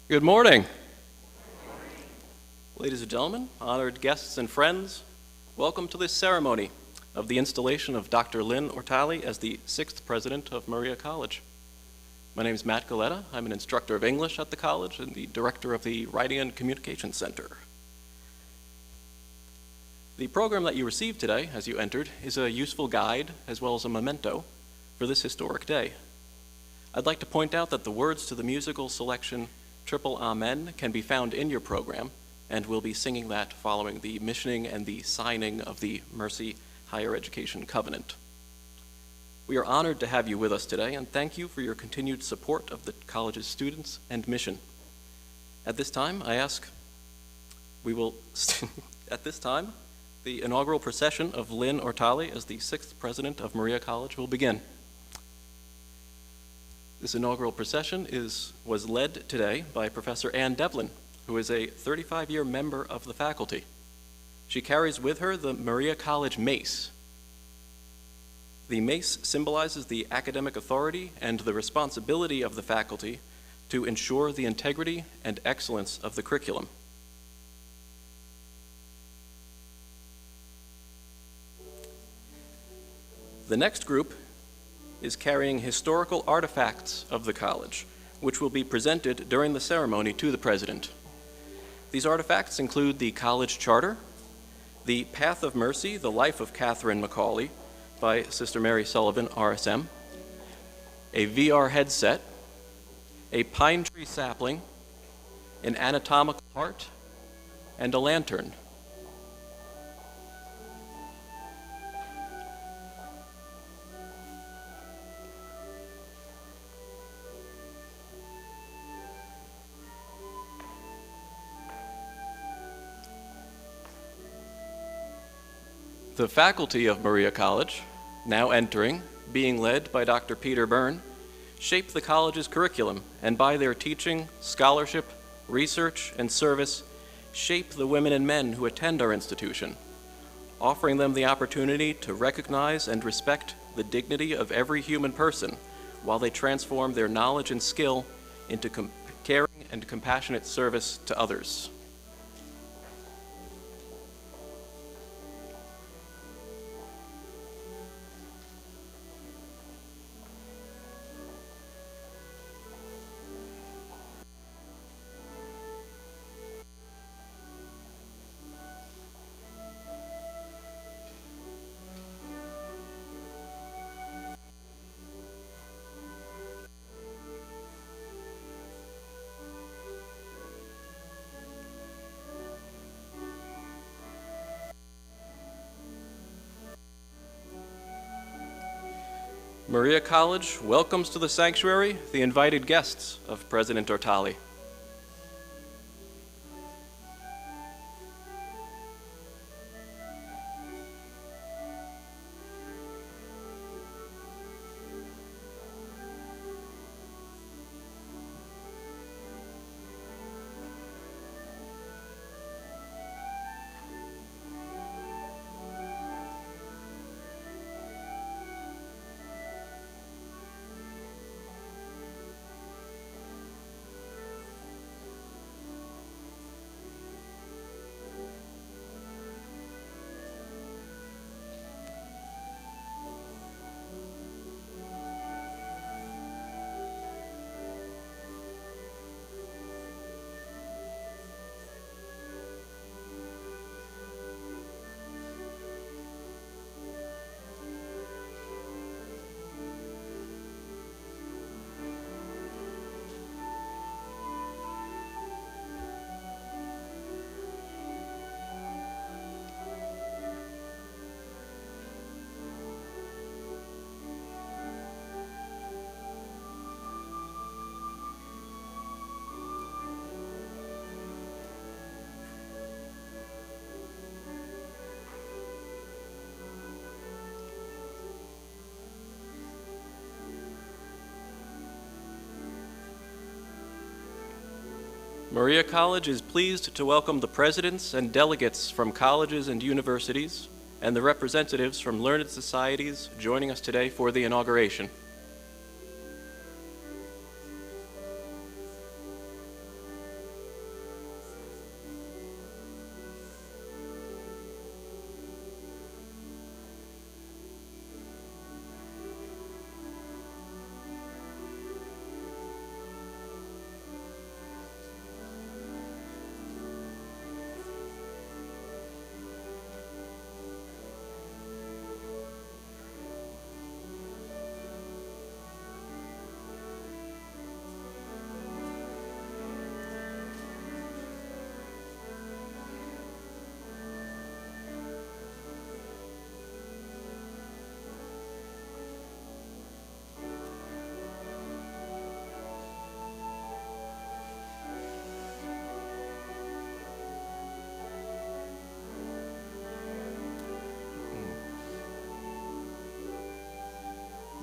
Good morning. Ladies and gentlemen, honored guests and friends, welcome to this ceremony of the installation of Dr. Lynn Ortale as the 6th president of Maria College. My name is Matt Galetta. I'm an instructor of English at the college and the director of the Writing and Communication Center. The program that you received today, as you entered, is a useful guide as well as a memento for this historic day. I'd like to point out that the words to the musical selection Triple Amen can be found in your program, and we'll be singing that following the missioning and the signing of the Mercy Higher Education Covenant. We are honored to have you with us today, and thank you for your continued support of the college's students and mission. At this time, the inaugural procession of Lynn Ortale as the 6th president of Maria College will begin. This inaugural procession was led today by Professor Ann Devlin, who is a 35-year member of the faculty. She carries with her the Maria College Mace. The mace symbolizes the academic authority and the responsibility of the faculty to ensure the integrity and excellence of the curriculum. The next group is carrying historical artifacts of the college, which will be presented during the ceremony to the president. These artifacts include the college charter, the Path of Mercy, the Life of Catherine Macaulay by Sister Mary Sullivan, RSM, a VR headset, a pine tree sapling, an anatomical heart, and a lantern. The faculty of Maria College, now entering, being led by Dr. Peter Byrne, shape the college's curriculum and by their teaching, scholarship, research, and service, shape the women and men who attend our institution, offering them the opportunity to recognize and respect the dignity of every human person while they transform their knowledge and skill into caring and compassionate service to others. Maria College welcomes to the sanctuary the invited guests of President Ortale. Maria College is pleased to welcome the presidents and delegates from colleges and universities and the representatives from learned societies joining us today for the inauguration.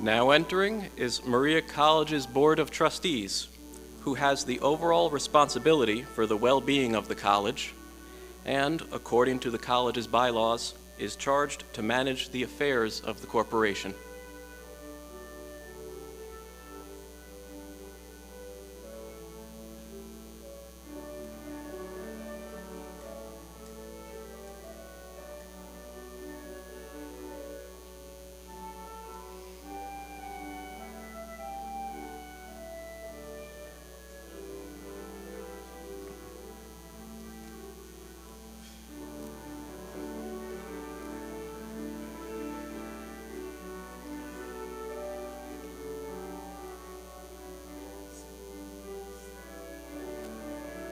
Now entering is Maria College's Board of Trustees, who has the overall responsibility for the well-being of the college and, according to the college's bylaws, is charged to manage the affairs of the corporation.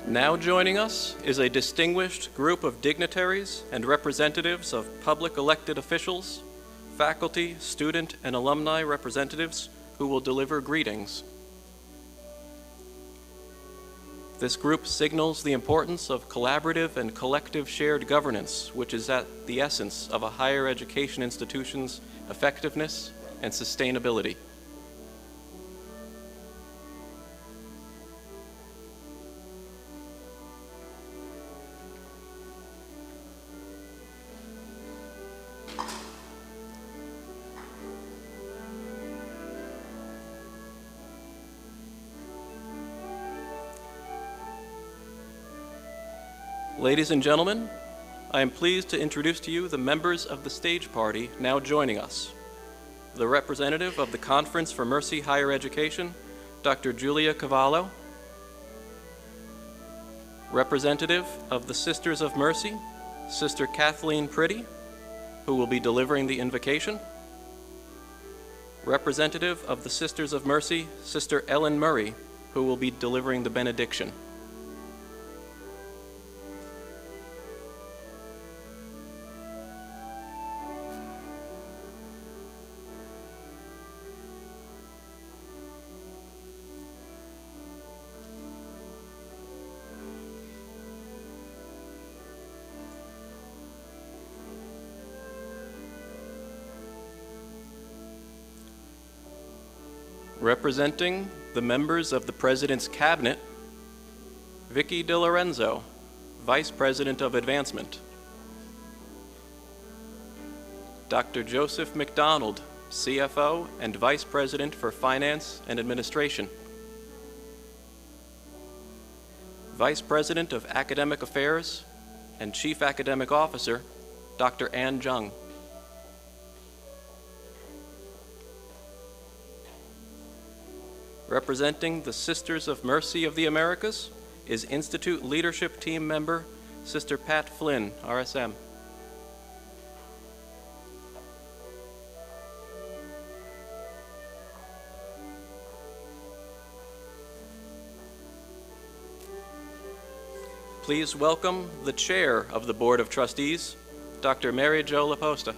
Now joining us is a distinguished group of dignitaries and representatives of public elected officials, faculty, student, and alumni representatives who will deliver greetings. This group signals the importance of collaborative and collective shared governance, which is at the essence of a higher education institution's effectiveness and sustainability. Ladies and gentlemen, I am pleased to introduce to you the members of the stage party now joining us. The representative of the Conference for Mercy Higher Education, Dr. Julia Cavallo. Representative of the Sisters of Mercy, Sister Kathleen Pretty, who will be delivering the invocation. Representative of the Sisters of Mercy, Sister Ellen Murray, who will be delivering the benediction. Representing the members of the President's Cabinet, Vicki DiLorenzo, Vice President of Advancement. Dr. Joseph McDonald, CFO and Vice President for Finance and Administration. Vice President of Academic Affairs and Chief Academic Officer, Dr. Ann Jung. Representing the Sisters of Mercy of the Americas is Institute Leadership Team member, Sister Pat Flynn, RSM. Please welcome the Chair of the Board of Trustees, Dr. Mary Jo LaPosta.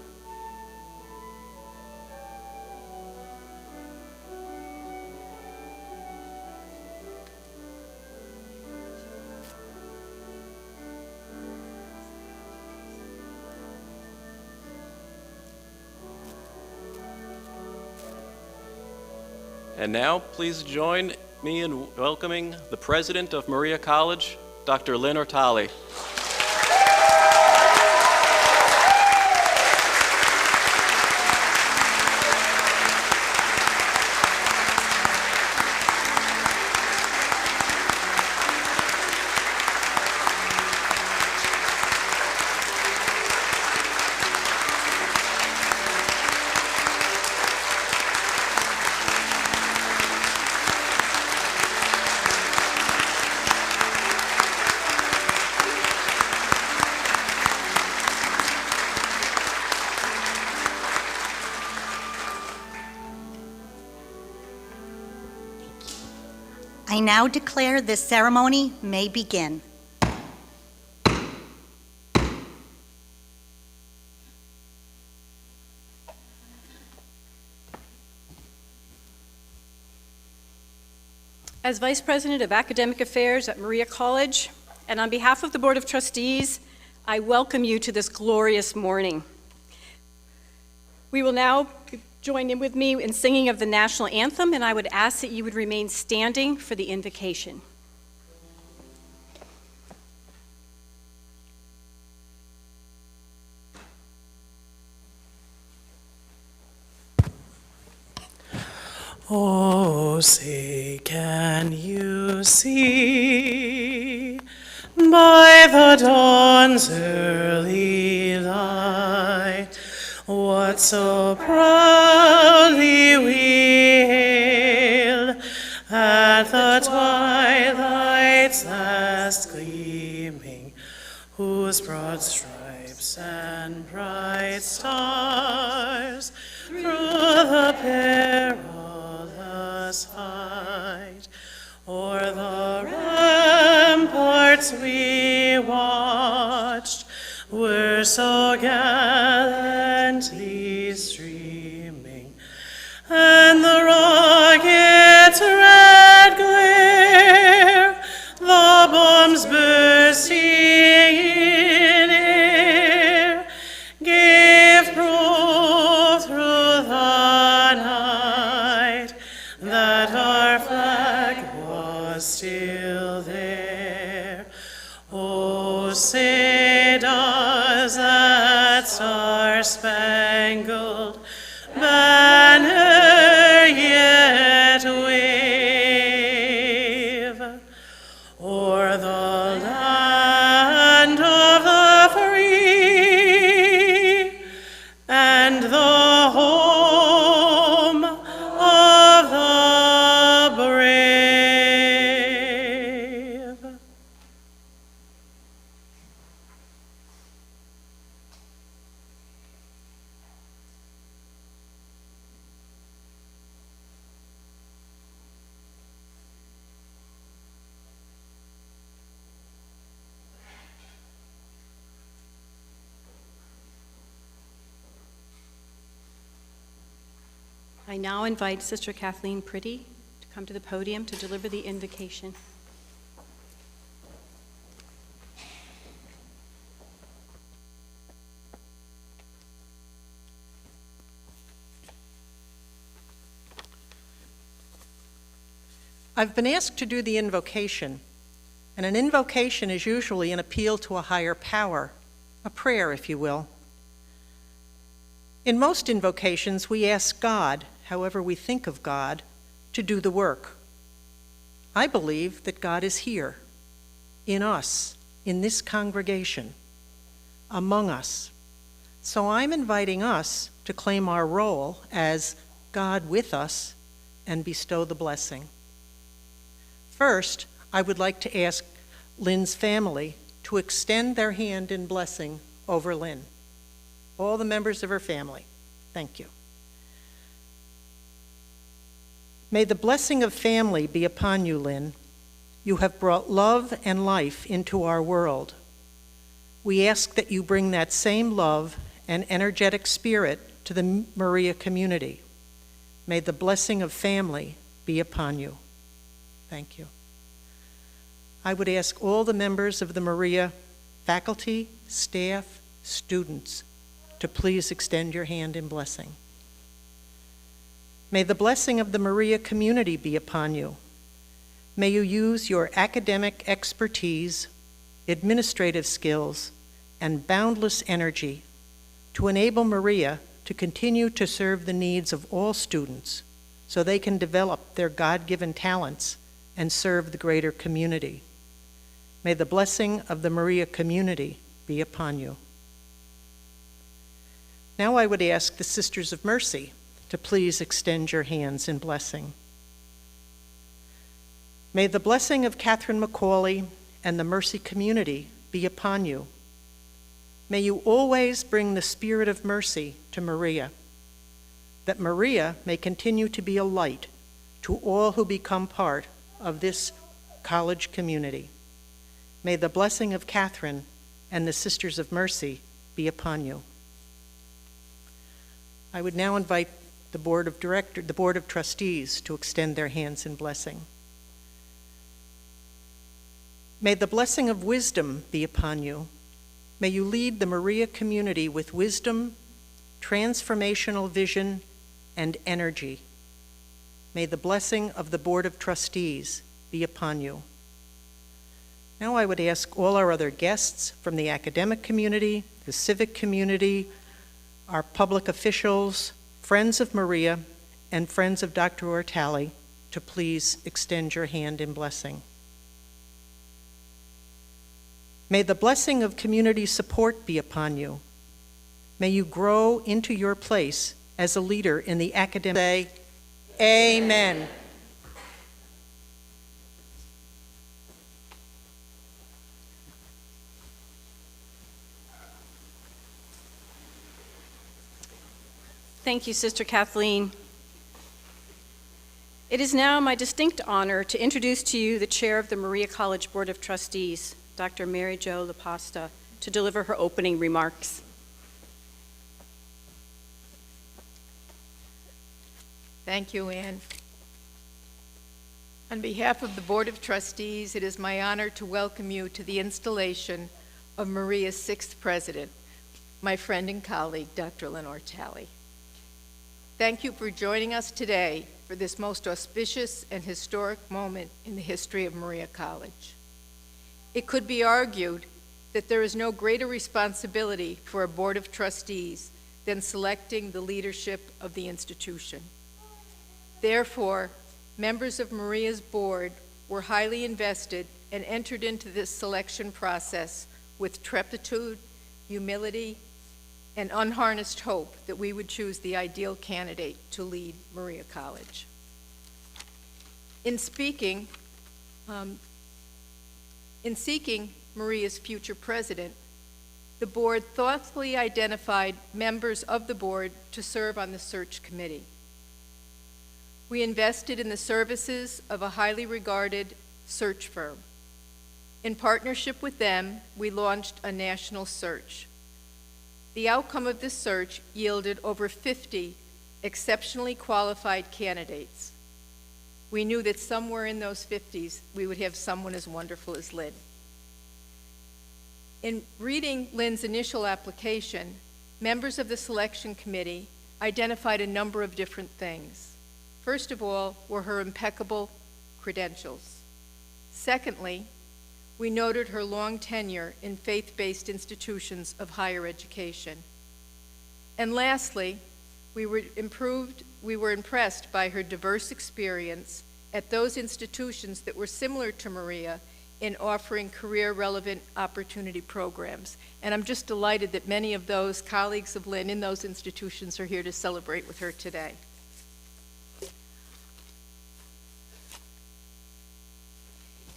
And now, please join me in welcoming the President of Maria College, Dr. Lynn Ortale. I now declare this ceremony may begin. As Vice President of Academic Affairs at Maria College, and on behalf of the Board of Trustees, I welcome you to this glorious morning. We will now join in with me in singing of the national anthem, and I would ask that you would remain standing for the invocation. Oh, say, can you see by the dawn's early light what so proudly we hailed at the twilight's last gleaming, whose broad stripes and bright stars through the perilous fight o'er the ramparts we watched were so gallantly streaming, and the rocket's red glare, the bombs bursting in air, gave proof through the night that our flag was still there. Oh, say does that star-spangled banner yet wave o'er the land of the free and the home of the brave? I now invite Sister Kathleen Pretty to come to the podium to deliver the invocation. I've been asked to do the invocation, and an invocation is usually an appeal to a higher power, a prayer, if you will. In most invocations, we ask God, however we think of God, to do the work. I believe that God is here, in us, in this congregation, among us. So I'm inviting us to claim our role as God with us and bestow the blessing. First, I would like to ask Lynn's family to extend their hand in blessing over Lynn. All the members of her family, thank you. May the blessing of family be upon you, Lynn. You have brought love and life into our world. We ask that you bring that same love and energetic spirit to the Maria community. May the blessing of family be upon you. Thank you. I would ask all the members of the Maria faculty, staff, students to please extend your hand in blessing. May the blessing of the Maria community be upon you. May you use your academic expertise, administrative skills, and boundless energy to enable Maria to continue to serve the needs of all students so they can develop their God-given talents and serve the greater community. May the blessing of the Maria community be upon you. Now I would ask the Sisters of Mercy to please extend your hands in blessing. May the blessing of Catherine McCauley and the Mercy community be upon you. May you always bring the spirit of mercy to Maria, that Maria may continue to be a light to all who become part of this college community. May the blessing of Catherine and the Sisters of Mercy be upon you. I would now invite the Board of Trustees to extend their hands in blessing. May the blessing of wisdom be upon you. May you lead the Maria community with wisdom, transformational vision, and energy. May the blessing of the Board of Trustees be upon you. Now I would ask all our other guests from the academic community, the civic community, our public officials, friends of Maria, and friends of Dr. Ortale to please extend your hand in blessing. May the blessing of community support be upon you. May you grow into your place as a leader in the academic. Say, Amen. Thank you, Sister Kathleen. It is now my distinct honor to introduce to you the chair of the Maria College Board of Trustees, Dr. Mary Jo LaPasta, to deliver her opening remarks. Thank you, Ann. On behalf of the Board of Trustees, it is my honor to welcome you to the installation of Maria's sixth president, my friend and colleague, Dr. Lynn Ortale. Thank you for joining us today for this most auspicious and historic moment in the history of Maria College. It could be argued that there is no greater responsibility for a Board of Trustees than selecting the leadership of the institution. Therefore, members of Maria's board were highly invested and entered into this selection process with trepidation, humility, and unharnessed hope that we would choose the ideal candidate to lead Maria College. In seeking Maria's future president, the board thoughtfully identified members of the board to serve on the search committee. We invested in the services of a highly regarded search firm. In partnership with them, we launched a national search. The outcome of this search yielded over 50 exceptionally qualified candidates. We knew that somewhere in those 50s, we would have someone as wonderful as Lynn. In reading Lynn's initial application, members of the selection committee identified a number of different things. First of all, were her impeccable credentials. Secondly, we noted her long tenure in faith-based institutions of higher education. And lastly, we were impressed by her diverse experience at those institutions that were similar to Maria in offering career-relevant opportunity programs. And I'm just delighted that many of those colleagues of Lynn in those institutions are here to celebrate with her today.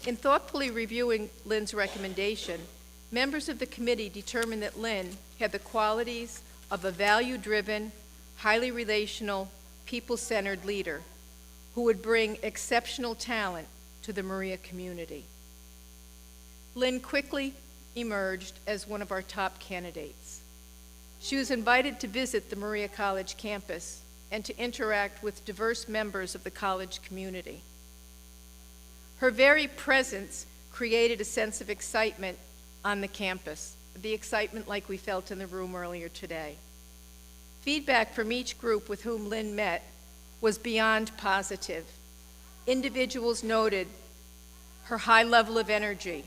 In thoughtfully reviewing Lynn's recommendation, members of the committee determined that Lynn had the qualities of a value-driven, highly relational, people-centered leader who would bring exceptional talent to the Maria community. Lynn quickly emerged as one of our top candidates. She was invited to visit the Maria College campus and to interact with diverse members of the college community. Her very presence created a sense of excitement on the campus, the excitement like we felt in the room earlier today. Feedback from each group with whom Lynn met was beyond positive. Individuals noted her high level of energy,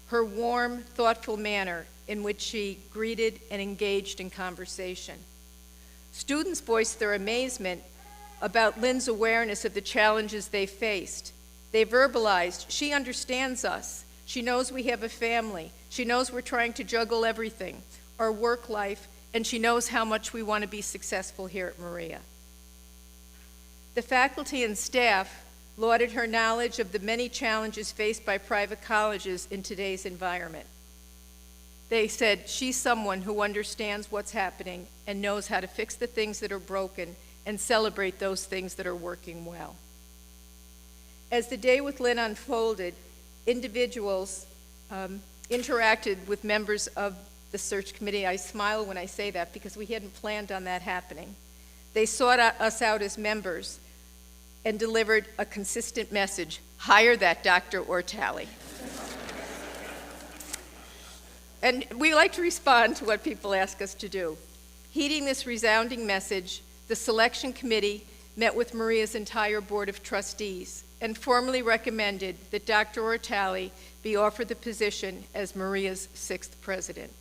her warm, thoughtful manner in which she greeted and engaged in conversation. Students voiced their amazement about Lynn's awareness of the challenges they faced. They verbalized, "She understands us. She knows we have a family. She knows we're trying to juggle everything, our work life, and she knows how much we want to be successful here at Maria." The faculty and staff lauded her knowledge of the many challenges faced by private colleges in today's environment. They said, "She's someone who understands what's happening and knows how to fix the things that are broken and celebrate those things that are working well." As the day with Lynn unfolded, individuals interacted with members of the search committee. I smile when I say that because we hadn't planned on that happening. They sought us out as members and delivered a consistent message: hire that Dr. Ortale. And we like to respond to what people ask us to do. Heeding this resounding message, the selection committee met with Maria's entire board of trustees and formally recommended that Dr. Ortale be offered the position as Maria's 6th president.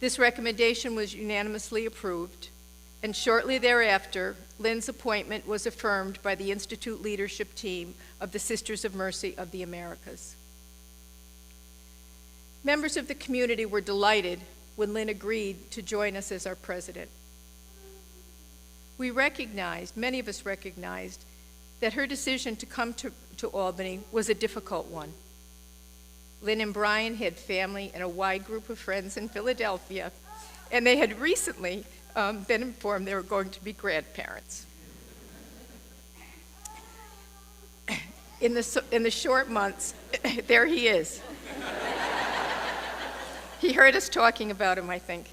This recommendation was unanimously approved, and shortly thereafter, Lynn's appointment was affirmed by the Institute leadership team of the Sisters of Mercy of the Americas. Members of the community were delighted when Lynn agreed to join us as our president. We recognized, many of us recognized, that her decision to come to Albany was a difficult one. Lynn and Brian had family and a wide group of friends in Philadelphia, and they had recently been informed they were going to be grandparents. In the short months, there he is. He heard us talking about him, I think.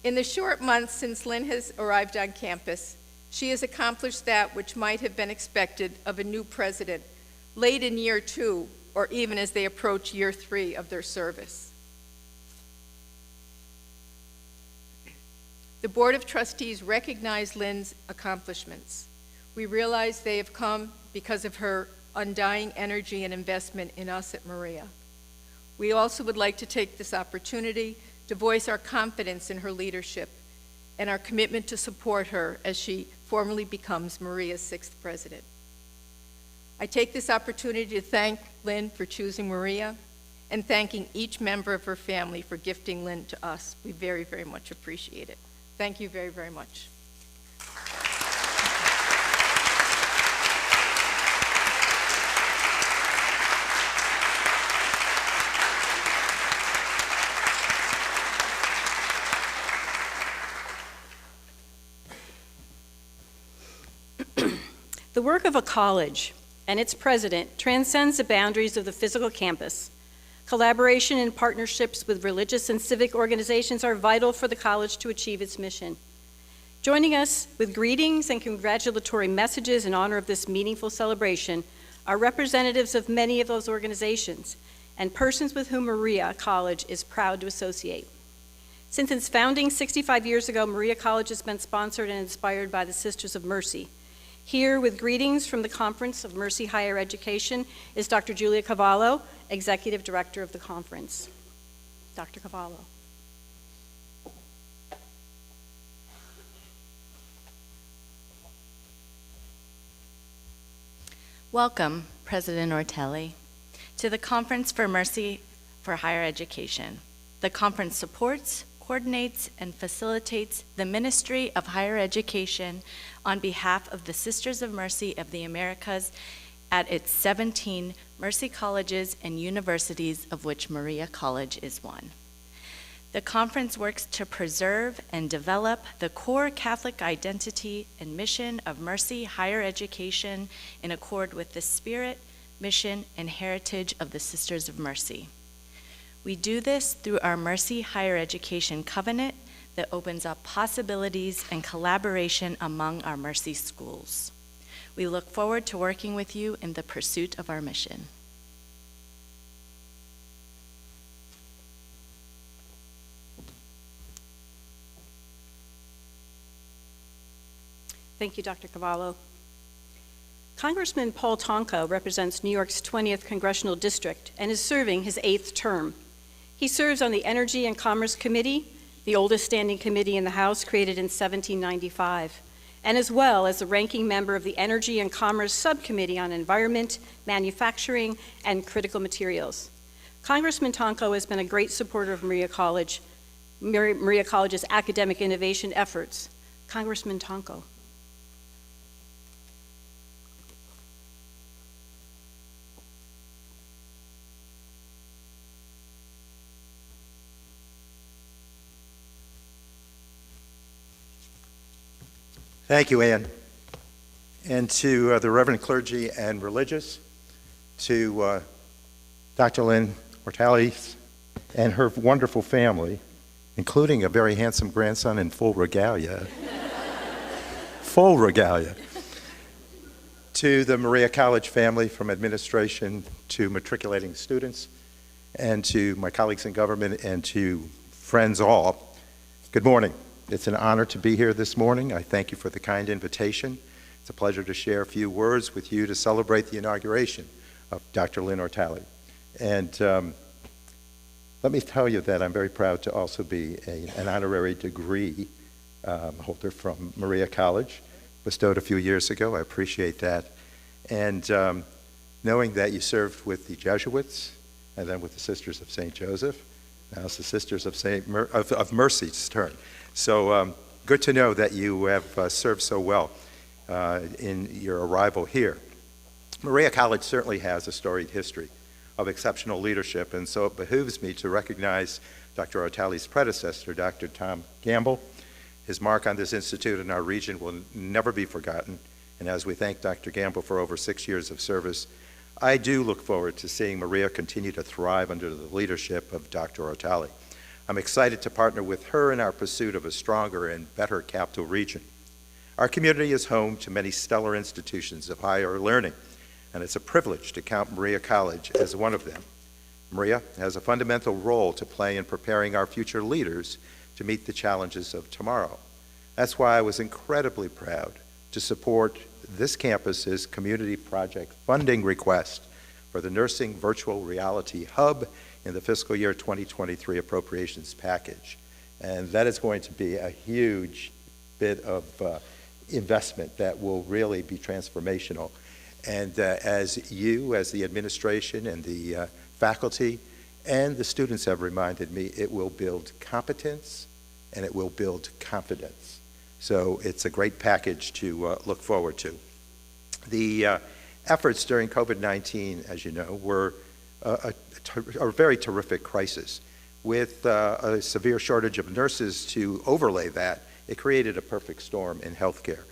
In the short months since Lynn has arrived on campus, she has accomplished that which might have been expected of a new president late in year 2, or even as they approach year 3 of their service. The Board of Trustees recognize Lynn's accomplishments. We realize they have come because of her undying energy and investment in us at Maria. We also would like to take this opportunity to voice our confidence in her leadership and our commitment to support her as she formally becomes Maria's 6th president. I take this opportunity to thank Lynn for choosing Maria and thanking each member of her family for gifting Lynn to us. We very, very much appreciate it. Thank you very, very much. The work of a college and its president transcends the boundaries of the physical campus. Collaboration and partnerships with religious and civic organizations are vital for the college to achieve its mission. Joining us with greetings and congratulatory messages in honor of this meaningful celebration are representatives of many of those organizations and persons with whom Maria College is proud to associate. Since its founding 65 years ago, Maria College has been sponsored and inspired by the Sisters of Mercy. Here with greetings from the Conference of Mercy Higher Education is Dr. Julia Cavallo, Executive Director of the conference. Dr. Cavallo. Welcome, President Ortale, to the Conference for Mercy for Higher Education. The conference supports, coordinates, and facilitates the Ministry of Higher Education on behalf of the Sisters of Mercy of the Americas at its 17 Mercy colleges and universities, of which Maria College is one. The conference works to preserve and develop the core Catholic identity and mission of Mercy Higher Education in accord with the spirit, mission, and heritage of the Sisters of Mercy. We do this through our Mercy Higher Education Covenant that opens up possibilities and collaboration among our Mercy schools. We look forward to working with you in the pursuit of our mission. Thank you, Dr. Cavallo. Congressman Paul Tonko represents New York's 20th Congressional District and is serving his 8th term. He serves on the Energy and Commerce Committee, the oldest standing committee in the House, created in 1795, and as well as the ranking member of the Energy and Commerce Subcommittee on Environment, Manufacturing, and Critical Materials. Congressman Tonko has been a great supporter of Maria College's academic innovation efforts. Congressman Tonko. Thank you, Ann. And to the Reverend clergy and religious, to Dr. Lynn Ortale and her wonderful family, including a very handsome grandson in full regalia. Full regalia. To the Maria College family, from administration to matriculating students, and to my colleagues in government and to friends all, good morning. It's an honor to be here this morning. I thank you for the kind invitation. It's a pleasure to share a few words with you to celebrate the inauguration of Dr. Lynn Ortale. And let me tell you that I'm very proud to also be an honorary degree holder from Maria College, bestowed a few years ago. I appreciate that. And knowing that you served with the Jesuits and then with the Sisters of St. Joseph, now it's the Sisters of Mercy's turn. So good to know that you have served so well in your arrival here. Maria College certainly has a storied history of exceptional leadership, and so it behooves me to recognize Dr. Ortale's predecessor, Dr. Tom Gamble. His mark on this institute and our region will never be forgotten, and as we thank Dr. Gamble for over 6 years of service, I do look forward to seeing Maria continue to thrive under the leadership of Dr. Ortale. I'm excited to partner with her in our pursuit of a stronger and better capital region. Our community is home to many stellar institutions of higher learning, and it's a privilege to count Maria College as one of them. Maria has a fundamental role to play in preparing our future leaders to meet the challenges of tomorrow. That's why I was incredibly proud to support this campus's community project funding request for the Nursing Virtual Reality Hub in the fiscal year 2023 appropriations package. And that is going to be a huge bit of investment that will really be transformational. And as you, as the administration and the faculty and the students have reminded me, it will build competence and it will build confidence. So it's a great package to look forward to. The efforts during COVID-19, as you know, were a very terrific crisis. With a severe shortage of nurses to overlay that, it created a perfect storm in healthcare.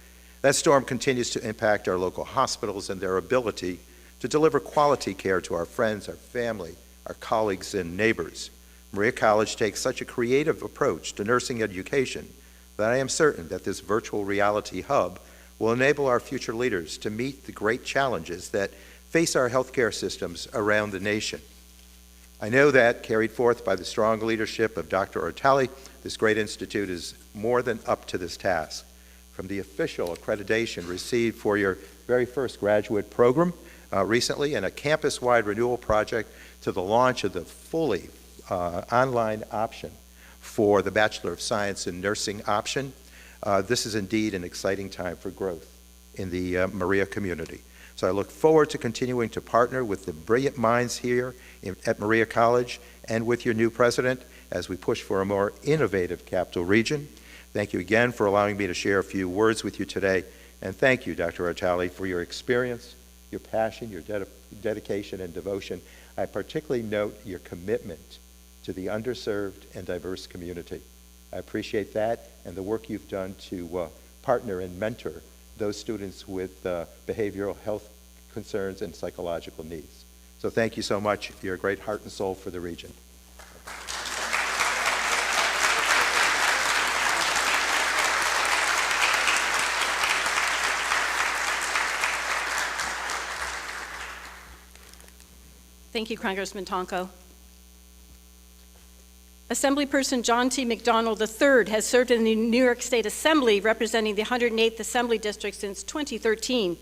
That storm continues to impact our local hospitals and their ability to deliver quality care to our friends, our family, our colleagues, and neighbors. Maria College takes such a creative approach to nursing education that I am certain that this virtual reality hub will enable our future leaders to meet the great challenges that face our healthcare systems around the nation. I know that, carried forth by the strong leadership of Dr. Ortale, this great institute is more than up to this task. From the official accreditation received for your very first graduate program recently and a campus-wide renewal project to the launch of the fully online option for the Bachelor of Science in Nursing option, this is indeed an exciting time for growth in the Maria community. So I look forward to continuing to partner with the brilliant minds here at Maria College and with your new president as we push for a more innovative capital region. Thank you again for allowing me to share a few words with you today. And thank you, Dr. Ortale, for your experience, your passion, your dedication, and devotion. I particularly note your commitment to the underserved and diverse community. I appreciate that and the work you've done to partner and mentor those students with behavioral health concerns and psychological needs. So thank you so much. You're a great heart and soul for the region. Thank you, Congressman Tonko. Assemblyperson John T. McDonald III has served in the New York State Assembly representing the 108th Assembly District since 2013.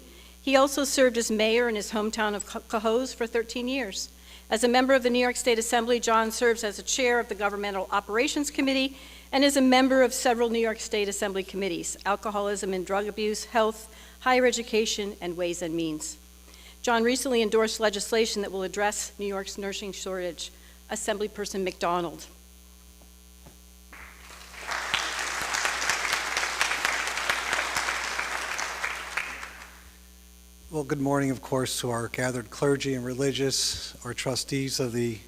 He also served as mayor in his hometown of Cohoes for 13 years. As a member of the New York State Assembly, John serves as a chair of the Governmental Operations Committee and is a member of several New York State Assembly committees: alcoholism and drug abuse, health, higher education, and ways and means. John recently endorsed legislation that will address New York's nursing shortage. Assemblyperson McDonald. Well, good morning, of course, to our gathered clergy and religious, our trustees of the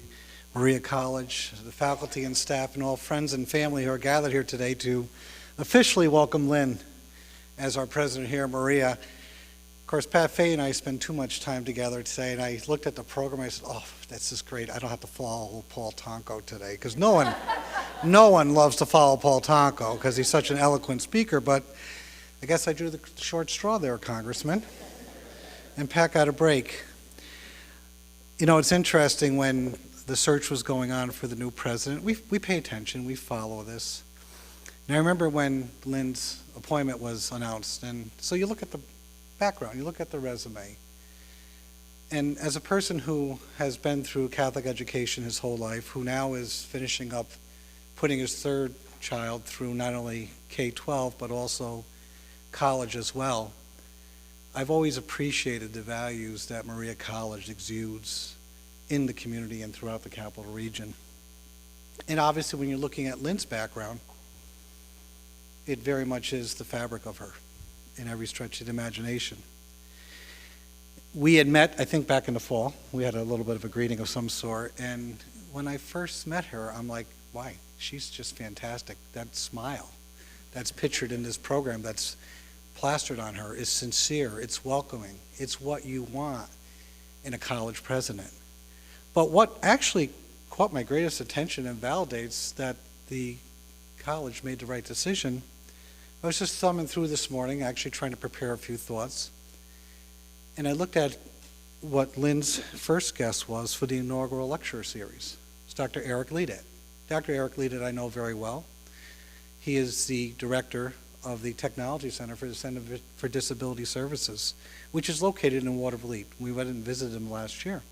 Maria College, the faculty and staff, and all friends and family who are gathered here today to officially welcome Lynn as our president here at Maria. Of course, Pat Fay and I spent too much time together today, and I looked at the program and I said, oh, that's just great. I don't have to follow Paul Tonko today, because no one loves to follow Paul Tonko because he's such an eloquent speaker, but I guess I drew the short straw there, Congressman. And Pat got a break. You know, it's interesting, when the search was going on for the new president, we pay attention, we follow this. And I remember when Lynn's appointment was announced, and so you look at the background, you look at the resume. And as a person who has been through Catholic education his whole life, who now is finishing up putting his third child through not only K-12, but also college as well, I've always appreciated the values that Maria College exudes in the community and throughout the capital region. And obviously, when you're looking at Lynn's background, it very much is the fabric of her in every stretch of the imagination. We had met, I think, back in the fall. We had a little bit of a greeting of some sort, and when I first met her, I'm like, why? She's just fantastic. That smile that's pictured in this program, that's plastered on her, is sincere, it's welcoming, it's what you want in a college president. But what actually caught my greatest attention and validates that the college made the right decision, I was just thumbing through this morning, actually trying to prepare a few thoughts, and I looked at what Lynn's first guest was for the inaugural lecture series. It's Dr. Eric Ledet. Dr. Eric Ledet I know very well. He is the director of the Technology Center for the Center for Disability Services, which is located in Watervliet. We went and visited him last year.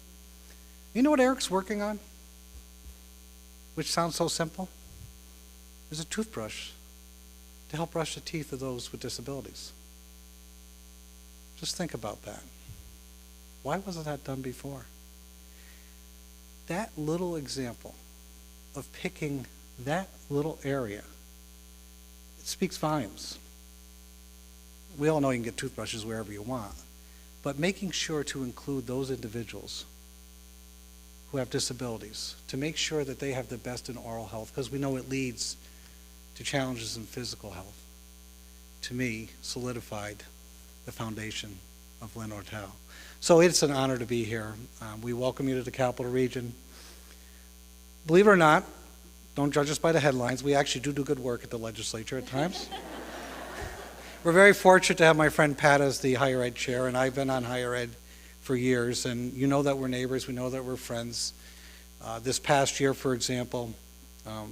You know what Eric's working on? Which sounds so simple? There's a toothbrush to help brush the teeth of those with disabilities. Just think about that. Why wasn't that done before? That little example of picking that little area, it speaks volumes. We all know you can get toothbrushes wherever you want, but making sure to include those individuals who have disabilities, to make sure that they have the best in oral health, because we know it leads to challenges in physical health, to me, solidified the foundation of Lynn Ortale. So it's an honor to be here. We welcome you to the Capital Region. Believe it or not, don't judge us by the headlines. We actually do good work at the legislature at times. We're very fortunate to have my friend Pat as the higher ed chair, and I've been on higher ed for years, and you know that we're neighbors, we know that we're friends. This past year, for example,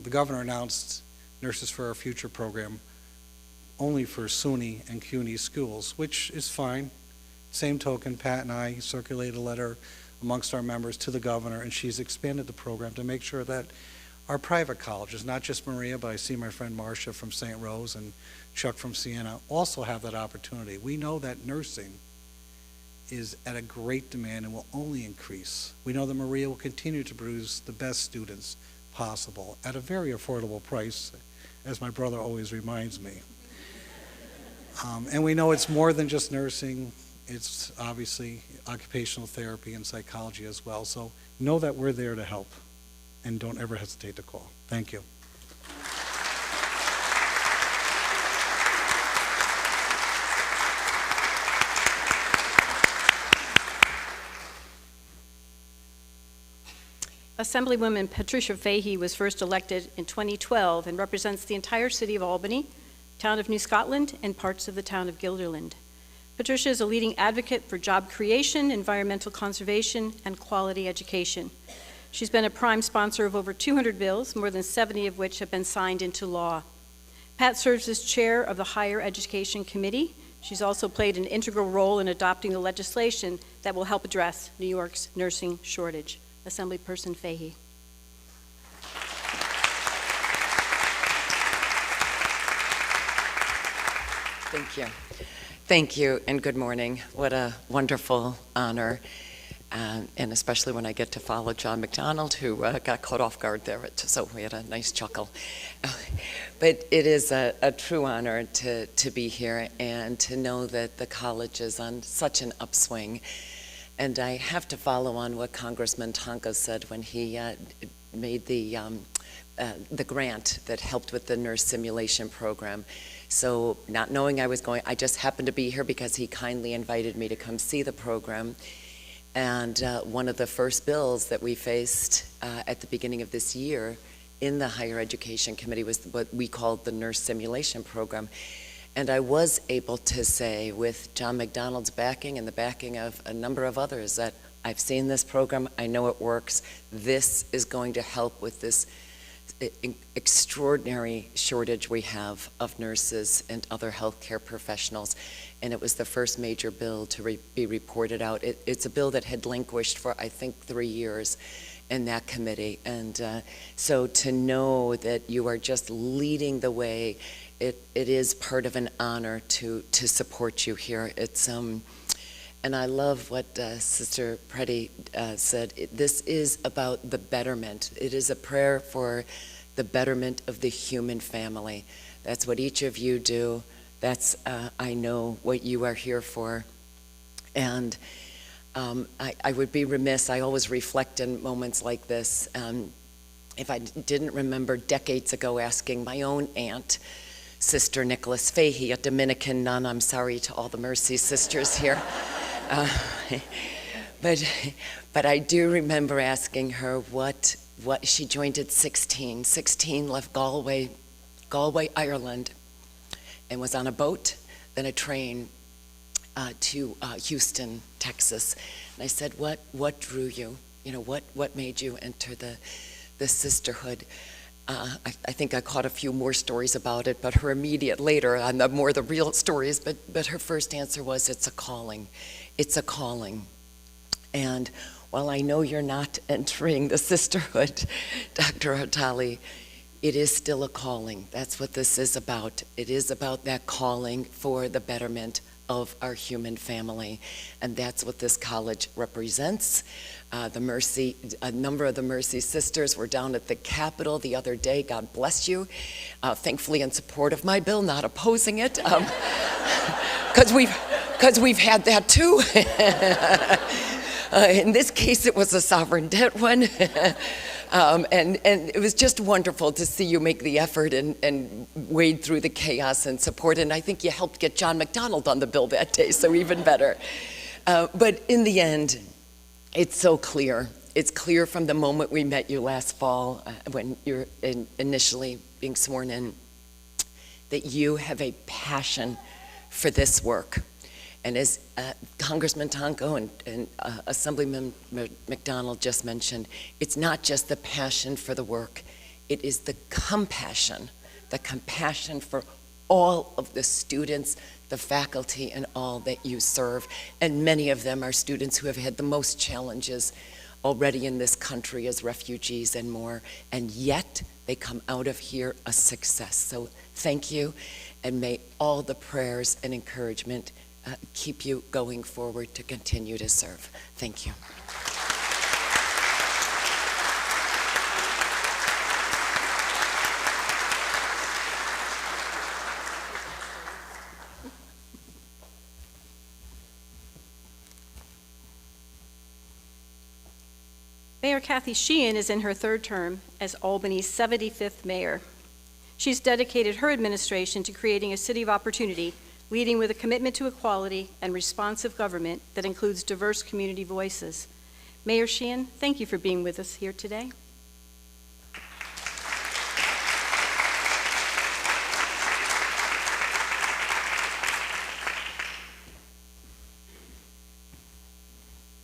the governor announced Nurses for Our Future program only for SUNY and CUNY schools, which is fine. Same token, Pat and I circulated a letter amongst our members to the governor, and she's expanded the program to make sure that our private colleges, not just Maria, but I see my friend Marcia from St. Rose and Chuck from Siena, also have that opportunity. We know that nursing is at a great demand and will only increase. We know that Maria will continue to produce the best students possible at a very affordable price, as my brother always reminds me. And we know it's more than just nursing. It's obviously occupational therapy and psychology as well. So know that we're there to help, and don't ever hesitate to call. Thank you. Assemblywoman Patricia Fahey was first elected in 2012 and represents the entire city of Albany, town of New Scotland, and parts of the town of Guilderland. Patricia is a leading advocate for job creation, environmental conservation, and quality education. She's been a prime sponsor of over 200 bills, more than 70 of which have been signed into law. Pat serves as chair of the Higher Education Committee. She's also played an integral role in adopting the legislation that will help address New York's nursing shortage. Assemblyperson Fahey. Thank you. Thank you, and good morning. What a wonderful honor, and especially when I get to follow John McDonald, who got caught off guard there, so we had a nice chuckle. But it is a true honor to be here and to know that the college is on such an upswing. And I have to follow on what Congressman Tonka said when he made the grant that helped with the nurse simulation program. So not knowing I was going, I just happened to be here because he kindly invited me to come see the program. And one of the first bills that we faced at the beginning of this year in the Higher Education Committee was what we called the nurse simulation program. And I was able to say, with John McDonald's backing and the backing of a number of others, that I've seen this program, I know it works. This is going to help with this extraordinary shortage we have of nurses and other healthcare professionals. And it was the first major bill to be reported out. It's a bill that had languished for, I think, 3 years in that committee. And so to know that you are just leading the way, it is part of an honor to support you here. It's and I love what Sister Preddy said. This is about the betterment. It is a prayer for the betterment of the human family. That's what each of you do. That's, I know, what you are here for. And I would be remiss, I always reflect in moments like this, if I didn't remember decades ago asking my own aunt, Sister Nicholas Fahey, a Dominican nun. I'm sorry to all the Mercy sisters here. But I do remember asking her what she joined at 16. 16, left Galway, Ireland, and was on a boat, then a train to Houston, Texas. And I said, what drew you? You know, what made you enter the sisterhood? I think I caught a few more stories about it, but her immediate later on the real stories, but her first answer was, it's a calling. It's a calling. And while I know you're not entering the sisterhood, Dr. Ortale, it is still a calling. That's what this is about. It is about that calling for the betterment of our human family. And that's what this college represents. A number of the Mercy sisters were down at the Capitol the other day. God bless you. Thankfully in support of my bill, not opposing it. Because we've had that too. In this case, it was a sovereign debt one. And it was just wonderful to see you make the effort and wade through the chaos and support. And I think you helped get John McDonald on the bill that day, so even better. But in the end, it's so clear. It's clear from the moment we met you last fall when you're initially being sworn in that you have a passion for this work. And as Congressman Tonko and Assemblyman McDonald just mentioned, it's not just the passion for the work, it is the compassion for all of the students, the faculty, and all that you serve. And many of them are students who have had the most challenges already in this country as refugees and more, and yet they come out of here a success. So thank you, and may all the prayers and encouragement keep you going forward to continue to serve. Thank you. Mayor Kathy Sheehan is in her third term as Albany's 75th mayor. She's dedicated her administration to creating a city of opportunity, leading with a commitment to equality and responsive government that includes diverse community voices. Mayor Sheehan, thank you for being with us here today.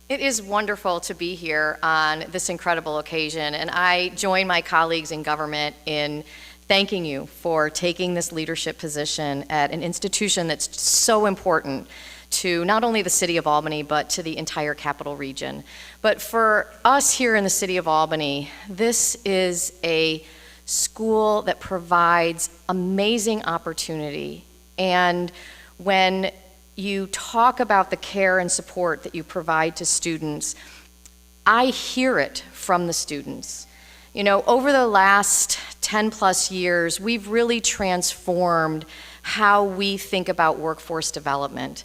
It is wonderful to be here on this incredible occasion, and I join my colleagues in government in thanking you for taking this leadership position at an institution that's so important to not only the city of Albany, but to the entire capital region. But for us here in the city of Albany, this is a school that provides amazing opportunity. And when you talk about the care and support that you provide to students, I hear it from the students. You know, over the last 10 plus years, we've really transformed how we think about workforce development.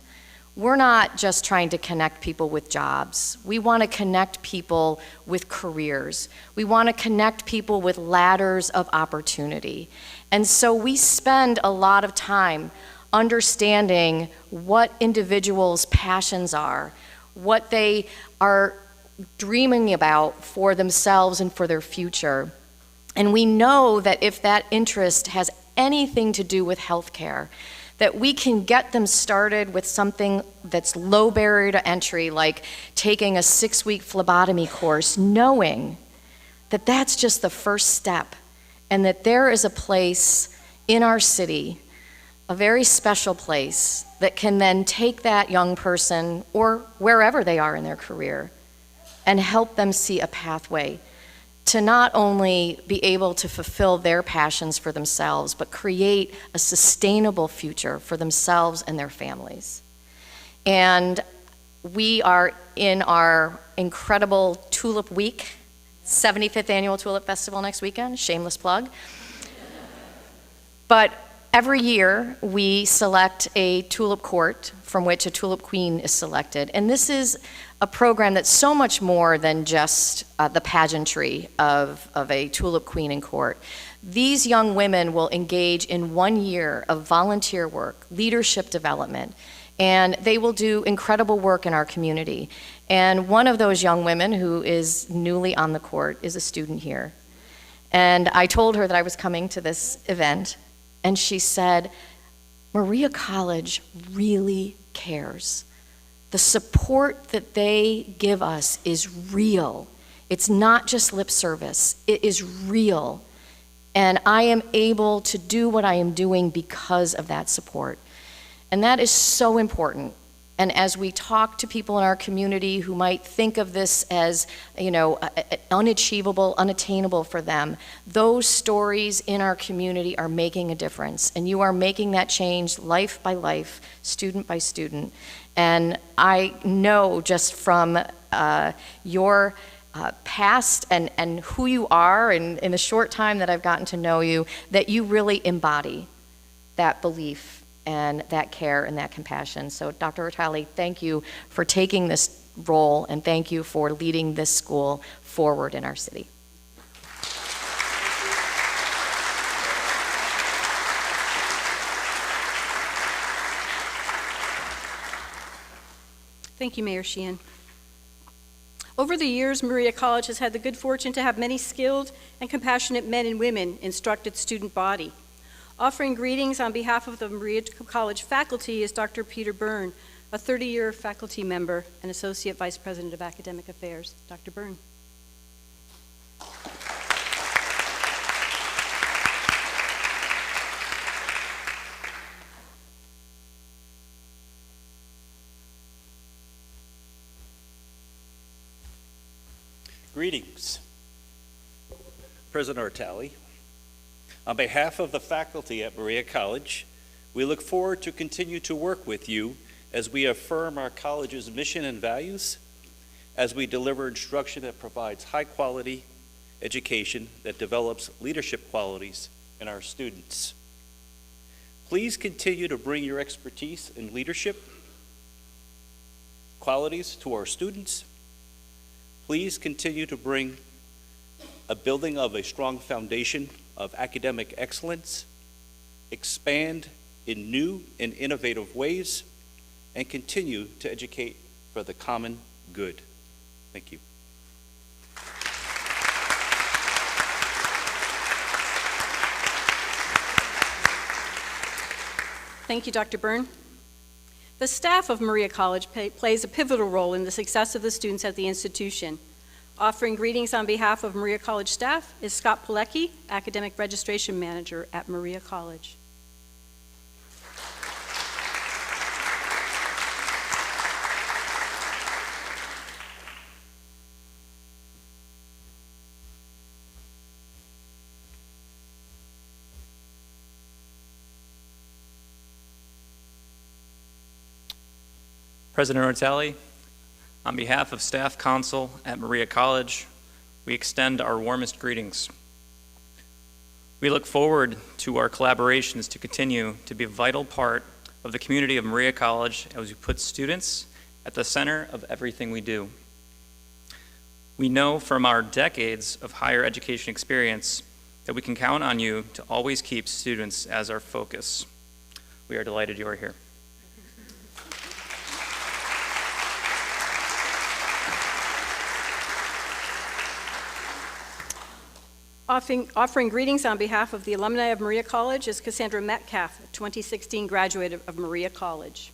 We're not just trying to connect people with jobs. We want to connect people with careers. We want to connect people with ladders of opportunity. And so we spend a lot of time understanding what individuals' passions are, what they are dreaming about for themselves and for their future. And we know that if that interest has anything to do with healthcare, that we can get them started with something that's low barrier to entry, like taking a 6-week phlebotomy course, knowing that that's just the first step, and that there is a place in our city, a very special place, that can then take that young person, or wherever they are in their career, and help them see a pathway to not only be able to fulfill their passions for themselves, but create a sustainable future for themselves and their families. And we are in our incredible Tulip Week, 75th Annual Tulip Festival next weekend, shameless plug. But every year we select a tulip court from which a tulip queen is selected. And this is a program that's so much more than just the pageantry of a tulip queen in court. These young women will engage in 1 year of volunteer work, leadership development, and they will do incredible work in our community. And one of those young women who is newly on the court is a student here. And I told her that I was coming to this event, and she said, Maria College really cares. The support that they give us is real. It's not just lip service. It is real. And I am able to do what I am doing because of that support. And that is so important. And as we talk to people in our community who might think of this as, you know, unachievable, unattainable for them, those stories in our community are making a difference. And you are making that change life by life, student by student. And I know just from your past and who you are, and in the short time that I've gotten to know you, that you really embody that belief and that care and that compassion. So Dr. Ortale, thank you for taking this role, and thank you for leading this school forward in our city. Thank you, Mayor Sheehan. Over the years, Maria College has had the good fortune to have many skilled and compassionate men and women instruct its student body. Offering greetings on behalf of the Maria College faculty is Dr. Peter Byrne, a 30-year faculty member and Associate Vice President of Academic Affairs. Dr. Byrne. Greetings, President Ortale. On behalf of the faculty at Maria College, we look forward to continue to work with you as we affirm our college's mission and values, as we deliver instruction that provides high-quality education that develops leadership qualities in our students. Please continue to bring your expertise in leadership qualities to our students. Please continue to bring a building of a strong foundation of academic excellence, expand in new and innovative ways, and continue to educate for the common good. Thank you. Thank you, Dr. Byrne. The staff of Maria College plays a pivotal role in the success of the students at the institution. Offering greetings on behalf of Maria College staff is Scott Pilecki, Academic Registration Manager at Maria College. President Ortale, on behalf of Staff Council at Maria College, we extend our warmest greetings. We look forward to our collaborations to continue to be a vital part of the community of Maria College as we put students at the center of everything we do. We know from our decades of higher education experience that we can count on you to always keep students as our focus. We are delighted you are here. Offering greetings on behalf of the alumni of Maria College is Cassandra Metcalf, a 2016 graduate of Maria College.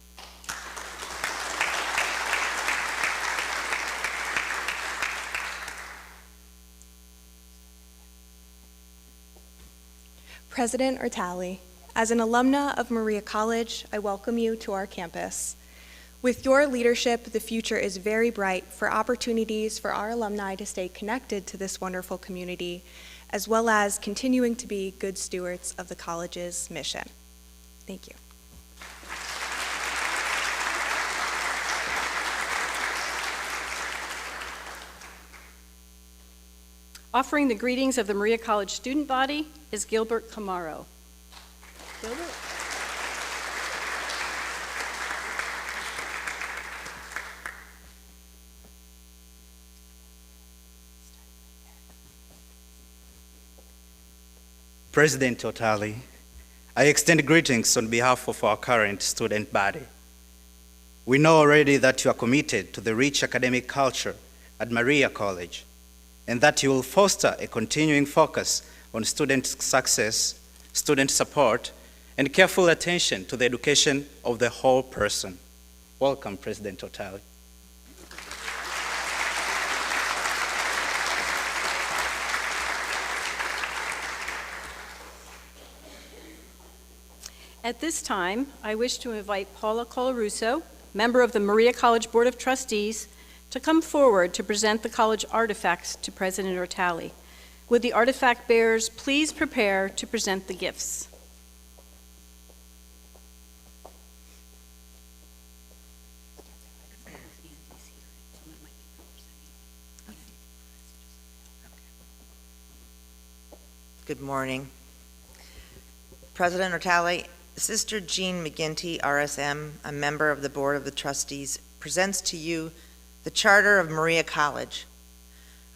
President Ortale, as an alumna of Maria College, I welcome you to our campus. With your leadership, the future is very bright for opportunities for our alumni to stay connected to this wonderful community, as well as continuing to be good stewards of the college's mission. Thank you. Offering the greetings of the Maria College student body is Gilbert Camaro. Gilbert? President Ortale, I extend greetings on behalf of our current student body. We know already that you are committed to the rich academic culture at Maria College, and that you will foster a continuing focus on student success, student support, and careful attention to the education of the whole person. Welcome, President Ortale. At this time, I wish to invite Paula Colarusso, member of the Maria College Board of Trustees, to come forward to present the college artifacts to President Ortale. Would the artifact bearers please prepare to present the gifts? Good morning. President Ortale, Sister Jean McGinty, RSM, a member of the Board of the Trustees, presents to you the Charter of Maria College.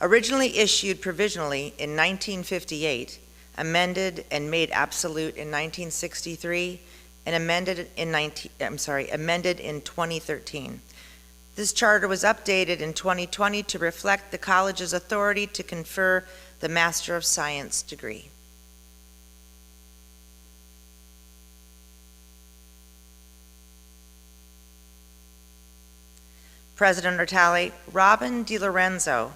Originally issued provisionally in 1958, amended and made absolute in 1963, and amended in 2013. This charter was updated in 2020 to reflect the college's authority to confer the Master of Science degree. President Ortale, Robin DiLorenzo,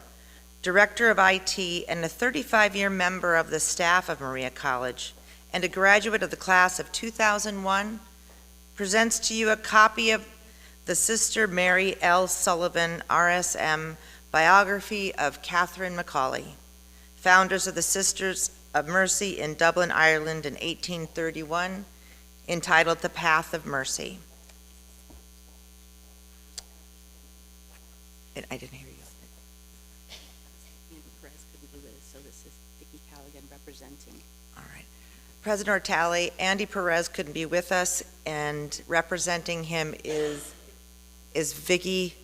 Director of IT and a 35-year member of the staff of Maria College and a graduate of the class of 2001, presents to you a copy of the Sister Mary L. Sullivan, RSM, biography of Catherine Macaulay, founders of the Sisters of Mercy in Dublin, Ireland in 1831, entitled The Path of Mercy. And I didn't hear you. Perez couldn't be with us, so this is Vicki Callaghan representing. All right. President Ortale, Andy Perez couldn't be with us, and representing him is Vicki.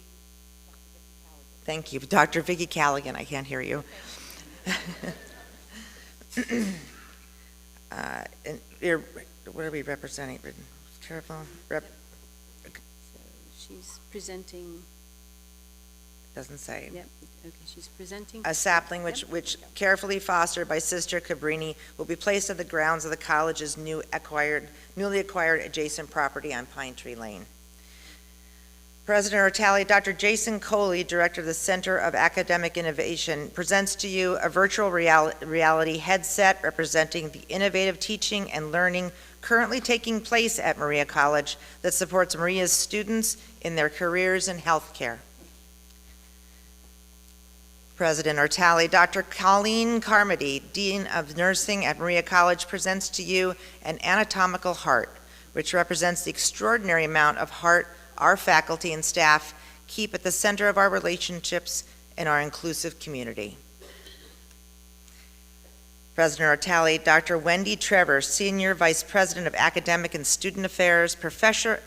Thank you, Dr. Vicki Callaghan. I can't hear you. And what are we representing? Careful. So she's presenting. Doesn't say. Yep. Okay. She's presenting A sapling which carefully fostered by Sister Cabrini will be placed on the grounds of the college's newly acquired adjacent property on Pine Tree Lane. President Ortale, Dr. Jason Coley, Director of the Center of Academic Innovation, presents to you a virtual reality headset representing the innovative teaching and learning currently taking place at Maria College that supports Maria's students in their careers in healthcare. President Ortale, Dr. Colleen Carmody, Dean of Nursing at Maria College, presents to you an anatomical heart, which represents the extraordinary amount of heart our faculty and staff keep at the center of our relationships in our inclusive community. President Ortale, Dr. Wendy Trevor, Senior Vice President of Academic and Student Affairs, Professor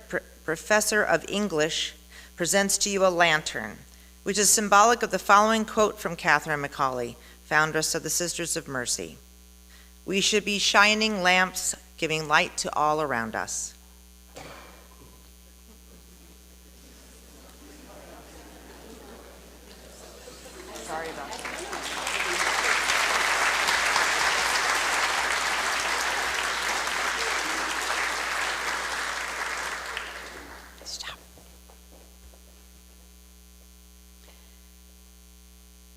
of English, presents to you a lantern, which is symbolic of the following quote from Catherine McCauley, foundress of the Sisters of Mercy: "We should be shining lamps, giving light to all around us." Sorry about that. Stop.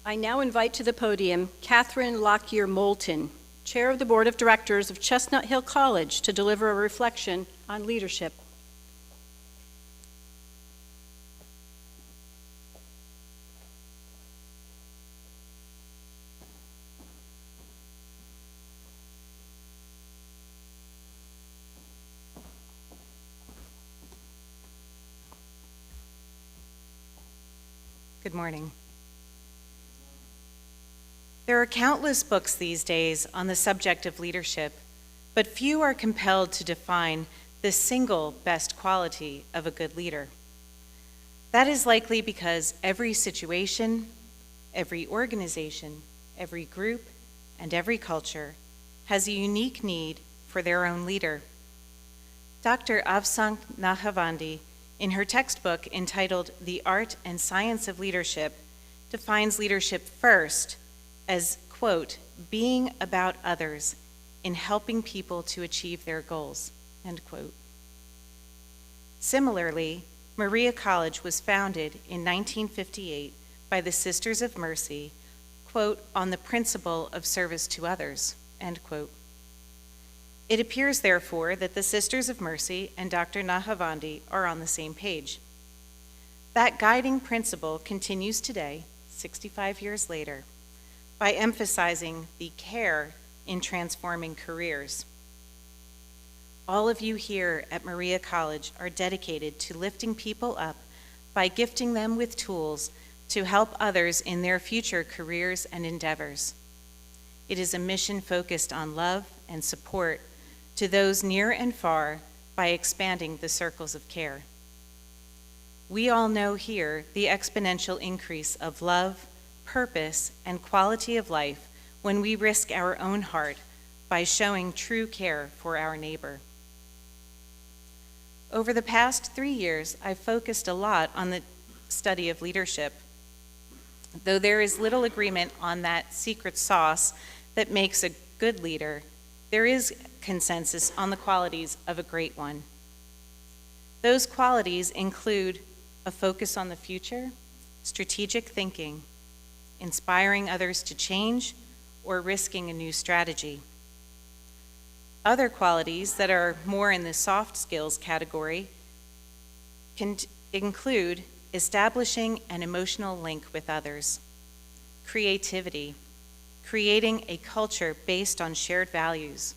I now invite to the podium Catherine Lockyer-Moulton, Chair of the Board of Directors of Chestnut Hill College, to deliver a reflection on leadership. Good morning. There are countless books these days on the subject of leadership, but few are compelled to define the single best quality of a good leader. That is likely because every situation, every organization, every group, and every culture has a unique need for their own leader. Dr. Avsank Nahavandi, in her textbook entitled The Art and Science of Leadership, defines leadership first as, quote, being about others in helping people to achieve their goals, end quote. Similarly, Maria College was founded in 1958 by the Sisters of Mercy, quote, on the principle of service to others, end quote. It appears, therefore, that the Sisters of Mercy and Dr. Nahavandi are on the same page. That guiding principle continues today, 65 years later, by emphasizing the care in transforming careers. All of you here at Maria College are dedicated to lifting people up by gifting them with tools to help others in their future careers and endeavors. It is a mission focused on love and support to those near and far by expanding the circles of care. We all know here the exponential increase of love, purpose, and quality of life when we risk our own heart by showing true care for our neighbor. Over the past 3 years, I've focused a lot on the study of leadership. Though there is little agreement on that secret sauce that makes a good leader, there is consensus on the qualities of a great one. Those qualities include a focus on the future, strategic thinking, inspiring others to change, or risking a new strategy. Other qualities that are more in the soft skills category can include establishing an emotional link with others, creativity, creating a culture based on shared values,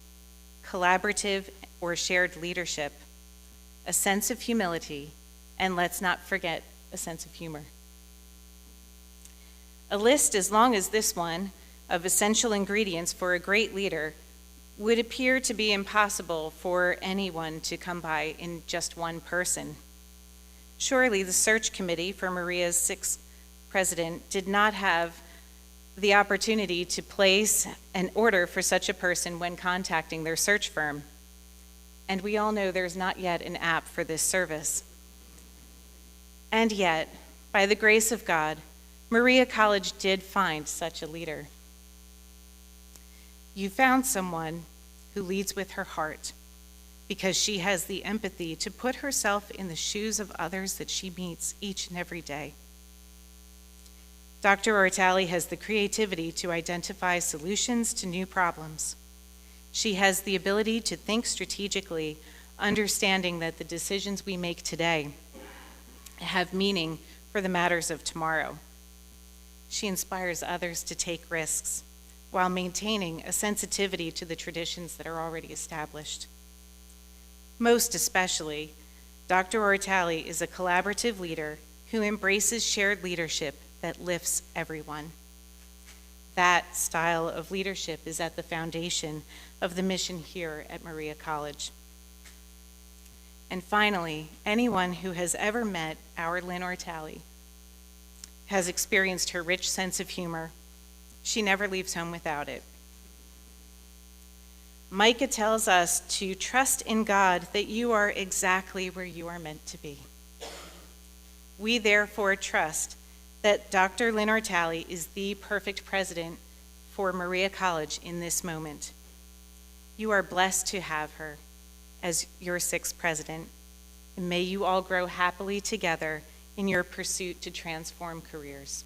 collaborative or shared leadership, a sense of humility, and let's not forget a sense of humor. A list as long as this one of essential ingredients for a great leader would appear to be impossible for anyone to come by in just one person. Surely the search committee for Maria's sixth president did not have the opportunity to place an order for such a person when contacting their search firm. And we all know there's not yet an app for this service. And yet, by the grace of God, Maria College did find such a leader. You found someone who leads with her heart, because she has the empathy to put herself in the shoes of others that she meets each and every day. Dr. Ortale has the creativity to identify solutions to new problems. She has the ability to think strategically, understanding that the decisions we make today have meaning for the matters of tomorrow. She inspires others to take risks while maintaining a sensitivity to the traditions that are already established. Most especially, Dr. Ortale is a collaborative leader who embraces shared leadership that lifts everyone. That style of leadership is at the foundation of the mission here at Maria College. And finally, anyone who has ever met our Lynn Ortale has experienced her rich sense of humor. She never leaves home without it. Micah tells us to trust in God that you are exactly where you are meant to be. We therefore trust that Dr. Lynn Ortale is the perfect president for Maria College in this moment. You are blessed to have her as your sixth president, and may you all grow happily together in your pursuit to transform careers.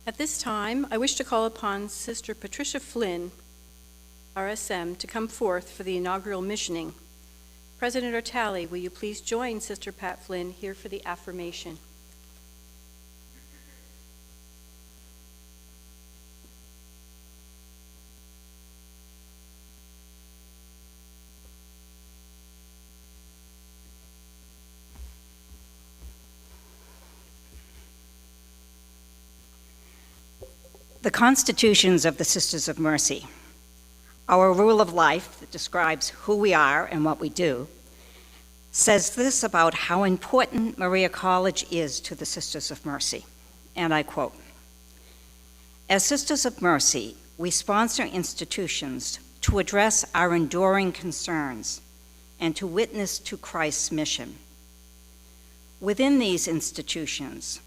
At this time, I wish to call upon Sister Patricia Flynn, RSM, to come forth for the inaugural missioning. President Ortale, will you please join Sister Pat Flynn here for the affirmation? The constitutions of the Sisters of Mercy, our rule of life that describes who we are and what we do, says this about how important Maria College is to the Sisters of Mercy, and I quote, "As Sisters of Mercy, we sponsor institutions to address our enduring concerns and to witness to Christ's mission. Within these institutions,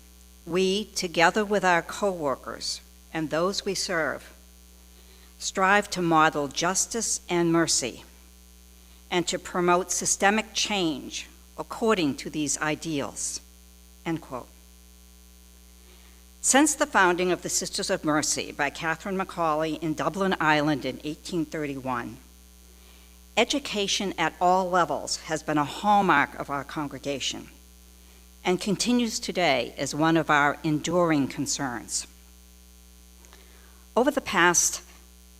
we, together with our co-workers and those we serve, strive to model justice and mercy and to promote systemic change according to these ideals," end quote. Since the founding of the Sisters of Mercy by Catherine Macaulay in Dublin, Ireland in 1831, education at all levels has been a hallmark of our congregation and continues today as one of our enduring concerns. Over the past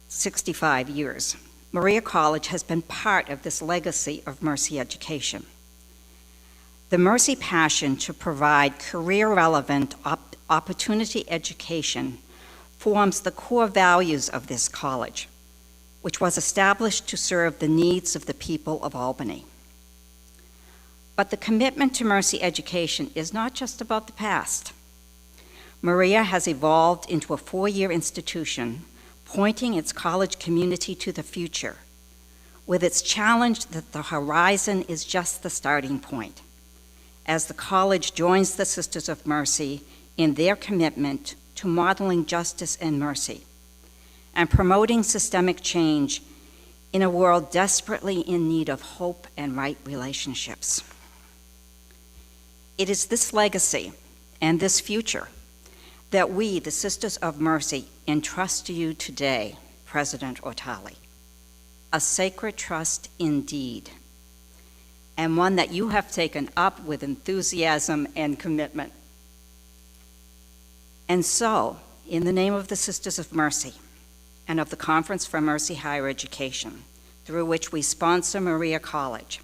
65 years, Maria College has been part of this legacy of Mercy education. The Mercy passion to provide career-relevant opportunity education forms the core values of this college, which was established to serve the needs of the people of Albany. But the commitment to Mercy education is not just about the past. Maria has evolved into a 4-year institution pointing its college community to the future, with its challenge that the horizon is just the starting point, as the college joins the Sisters of Mercy in their commitment to modeling justice and mercy and promoting systemic change in a world desperately in need of hope and right relationships. It is this legacy and this future that we, the Sisters of Mercy, entrust to you today, President Ortale. A sacred trust indeed, and one that you have taken up with enthusiasm and commitment. And so, in the name of the Sisters of Mercy and of the Conference for Mercy Higher Education, through which we sponsor Maria College,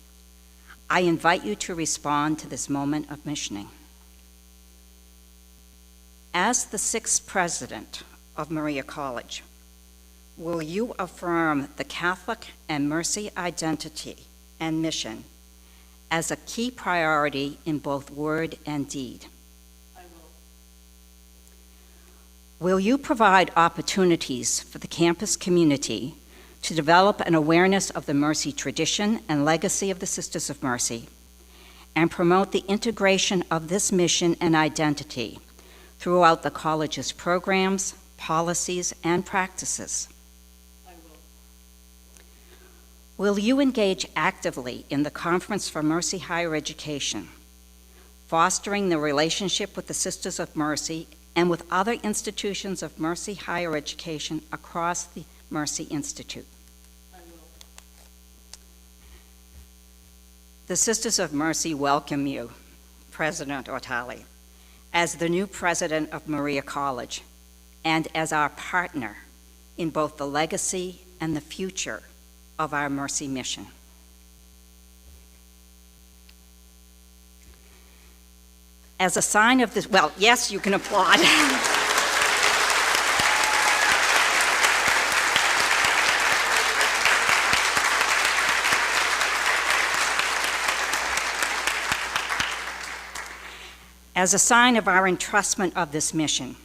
I invite you to respond to this moment of missioning. As the 6th president of Maria College, will you affirm the Catholic and Mercy identity and mission as a key priority in both word and deed? I will. Will you provide opportunities for the campus community to develop an awareness of the Mercy tradition and legacy of the Sisters of Mercy and promote the integration of this mission and identity throughout the college's programs, policies, and practices? I will. Will you engage actively in the Conference for Mercy Higher Education, fostering the relationship with the Sisters of Mercy and with other institutions of Mercy Higher Education across the Mercy Institute? I will. The Sisters of Mercy welcome you, President Ortale, as the new president of Maria College and as our partner in both the legacy and the future of our Mercy mission. As a sign of this, well, yes, you can applaud. As a sign of our entrustment of this mission,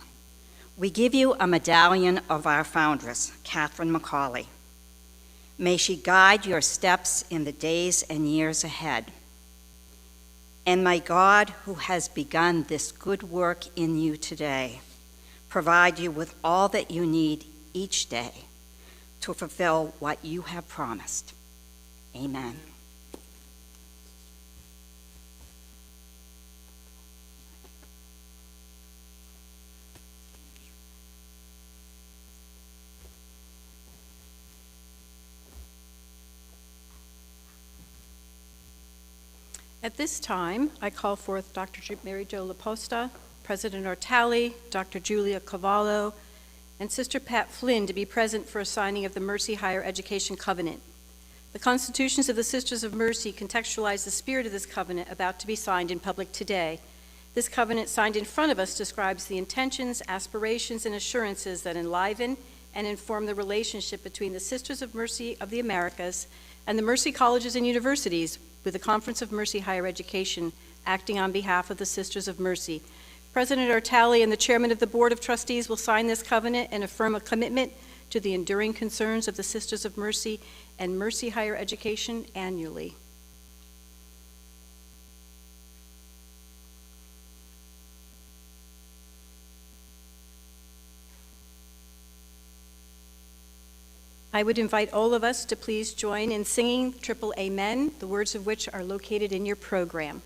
we give you a medallion of our foundress, Catherine Macaulay. May she guide your steps in the days and years ahead. And may God, who has begun this good work in you today, provide you with all that you need each day to fulfill what you have promised. Amen. At this time, I call forth Dr. Mary Jo LaPosta, President Ortale, Dr. Julia Cavallo, and Sister Pat Flynn to be present for a signing of the Mercy Higher Education Covenant. The constitutions of the Sisters of Mercy contextualize the spirit of this covenant about to be signed in public today, This covenant signed in front of us describes the intentions, aspirations, and assurances that enliven and inform the relationship between the Sisters of Mercy of the Americas and the Mercy Colleges and Universities, with the Conference of Mercy Higher Education acting on behalf of the Sisters of Mercy. President Ortale and the Chairman of the Board of Trustees will sign this covenant and affirm a commitment to the enduring concerns of the Sisters of Mercy and Mercy Higher Education annually. I would invite all of us to please join in singing Triple Amen, the words of which are located in your program.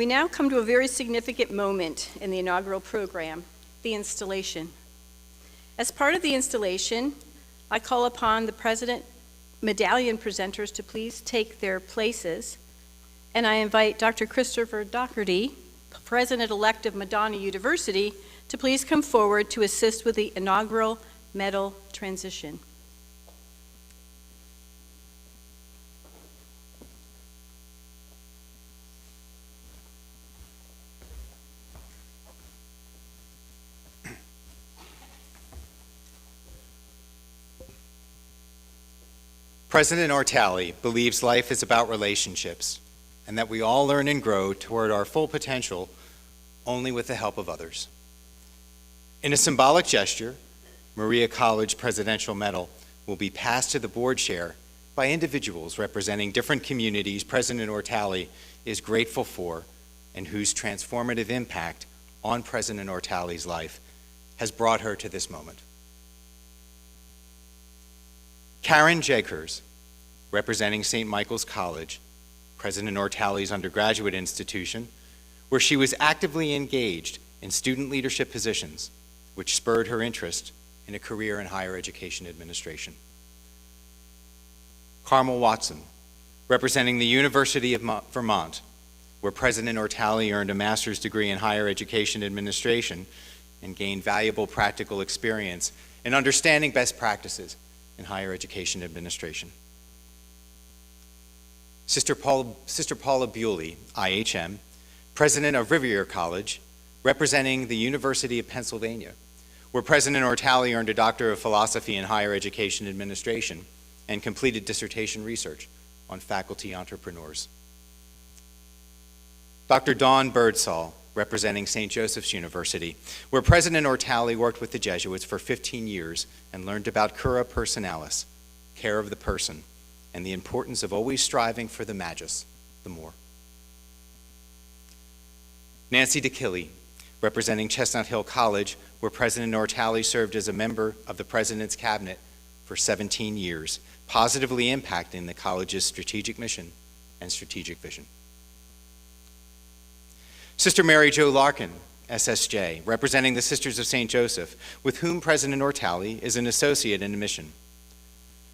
We now come to a very significant moment in the inaugural program, the installation. As part of the installation, I call upon the President medallion presenters to please take their places, and I invite Dr. Christopher Doherty, President-elect of Madonna University, to please come forward to assist with the inaugural medal transition. President Ortale believes life is about relationships and that we all learn and grow toward our full potential only with the help of others. In a symbolic gesture, Maria College Presidential Medal will be passed to the board chair by individuals representing different communities President Ortale is grateful for and whose transformative impact on President Ortale's life has brought her to this moment. Karen Jakers, representing St. Michael's College, President Ortale's undergraduate institution, where she was actively engaged in student leadership positions, which spurred her interest in a career in higher education administration. Carmel Watson, representing the University of Vermont, where President Ortale earned a master's degree in higher education administration and gained valuable practical experience in understanding best practices in higher education administration. Sister Paula Bewley, IHM, President of Rivier College, representing the University of Pennsylvania, where President Ortale earned a Doctor of Philosophy in Higher Education Administration and completed dissertation research on faculty entrepreneurs. Dr. Dawn Birdsall, representing St. Joseph's University, where President Ortale worked with the Jesuits for 15 years and learned about cura personalis, care of the person, and the importance of always striving for the magis, the more. Nancy DeKilly, representing Chestnut Hill College, where President Ortale served as a member of the President's Cabinet for 17 years, positively impacting the college's strategic mission and strategic vision. Sister Mary Jo Larkin, SSJ, representing the Sisters of St. Joseph, with whom President Ortale is an associate in mission.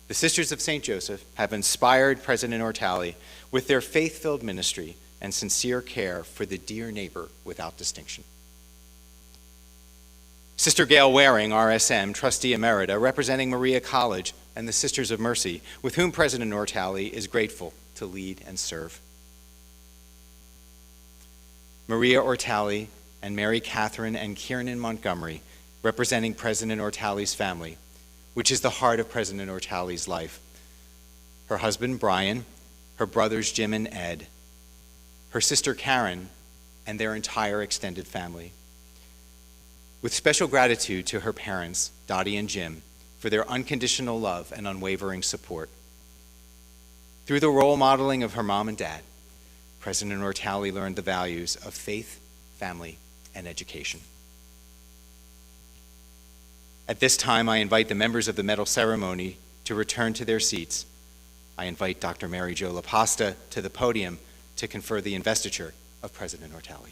The Sisters of St. Joseph have inspired President Ortale with their faith-filled ministry and sincere care for the dear neighbor without distinction. Sister Gail Waring, RSM, Trustee Emerita, representing Maria College and the Sisters of Mercy, with whom President Ortale is grateful to lead and serve. Maria Ortale and Mary Catherine and Kiernan Montgomery, representing President Ortale's family, which is the heart of President Ortale's life. Her husband, Brian, her brothers, Jim and Ed, her sister, Karen, and their entire extended family. With special gratitude to her parents, Dottie and Jim, for their unconditional love and unwavering support. Through the role modeling of her mom and dad, President Ortale learned the values of faith, family, and education. At this time, I invite the members of the medal ceremony to return to their seats. I invite Dr. Mary Jo LaPasta to the podium to confer the investiture of President Ortale.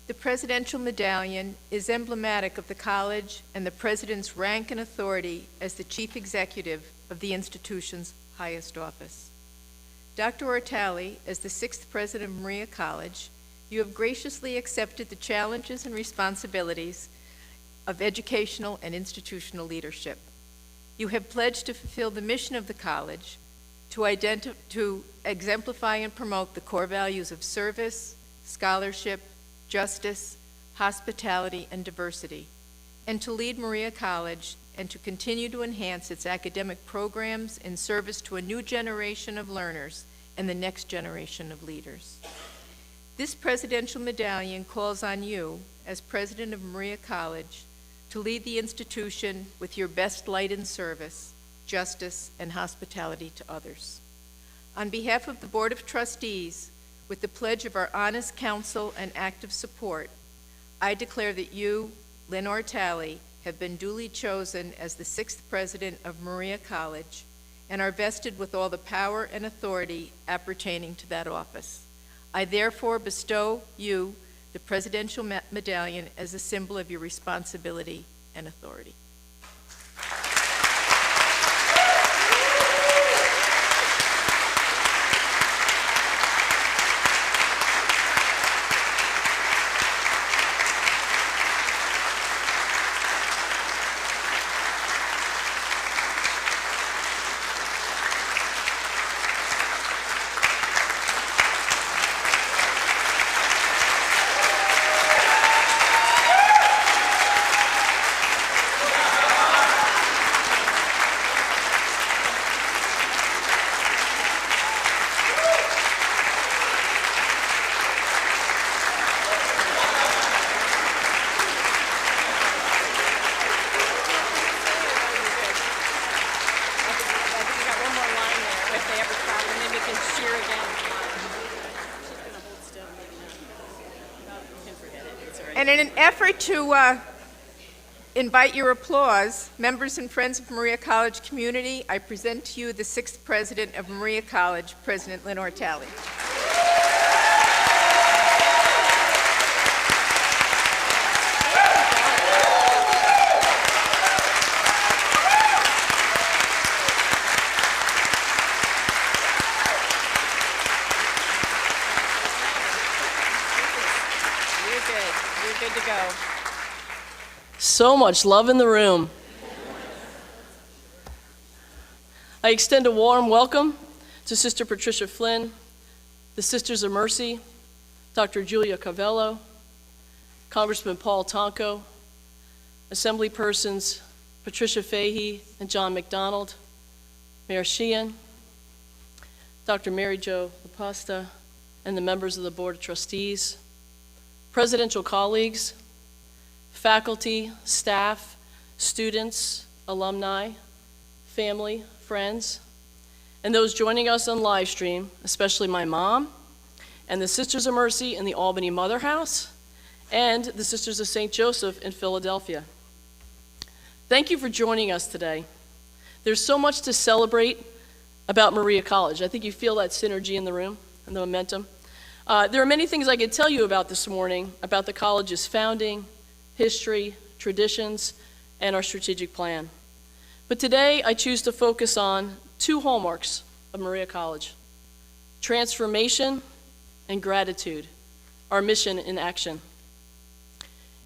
The Presidential Medallion is emblematic of the college and the President's rank and authority as the Chief Executive of the institution's highest office. Dr. Ortale, as the 6th President of Maria College, you have graciously accepted the challenges and responsibilities of educational and institutional leadership. You have pledged to fulfill the mission of the college to exemplify and promote the core values of service, scholarship, justice, hospitality, and diversity, and to lead Maria College and to continue to enhance its academic programs in service to a new generation of learners and the next generation of leaders. This Presidential Medallion calls on you, as President of Maria College, to lead the institution with your best light in service, justice, and hospitality to others. On behalf of the Board of Trustees, with the pledge of our honest counsel and active support, I declare that you, Lynn Ortale, have been duly chosen as the 6th President of Maria College and are vested with all the power and authority appertaining to that office. I therefore bestow you the Presidential Medallion as a symbol of your responsibility and authority. And in an effort to invite your applause, members and friends of Maria College community, I present to you the 6th President of Maria College, President Lynn Ortale. You're good to go. So much love in the room. I extend a warm welcome to Sister Patricia Flynn, the Sisters of Mercy, Dr. Julia Cavello, Congressman Paul Tonko, Assembly persons Patricia Fahey and John McDonald, Mayor Sheehan, Dr. Mary Jo LaPasta, and the members of the Board of Trustees, presidential colleagues, faculty, staff, students, alumni, family, friends, and those joining us on live stream, especially my mom, and the Sisters of Mercy in the Albany Mother House, and the Sisters of St. Joseph in Philadelphia. Thank you for joining us today. There's so much to celebrate about Maria College. I think you feel that synergy in the room and the momentum. There are many things I could tell you about this morning, about the college's founding, history, traditions, and our strategic plan. But today, I choose to focus on two hallmarks of Maria College: transformation and gratitude, our mission in action.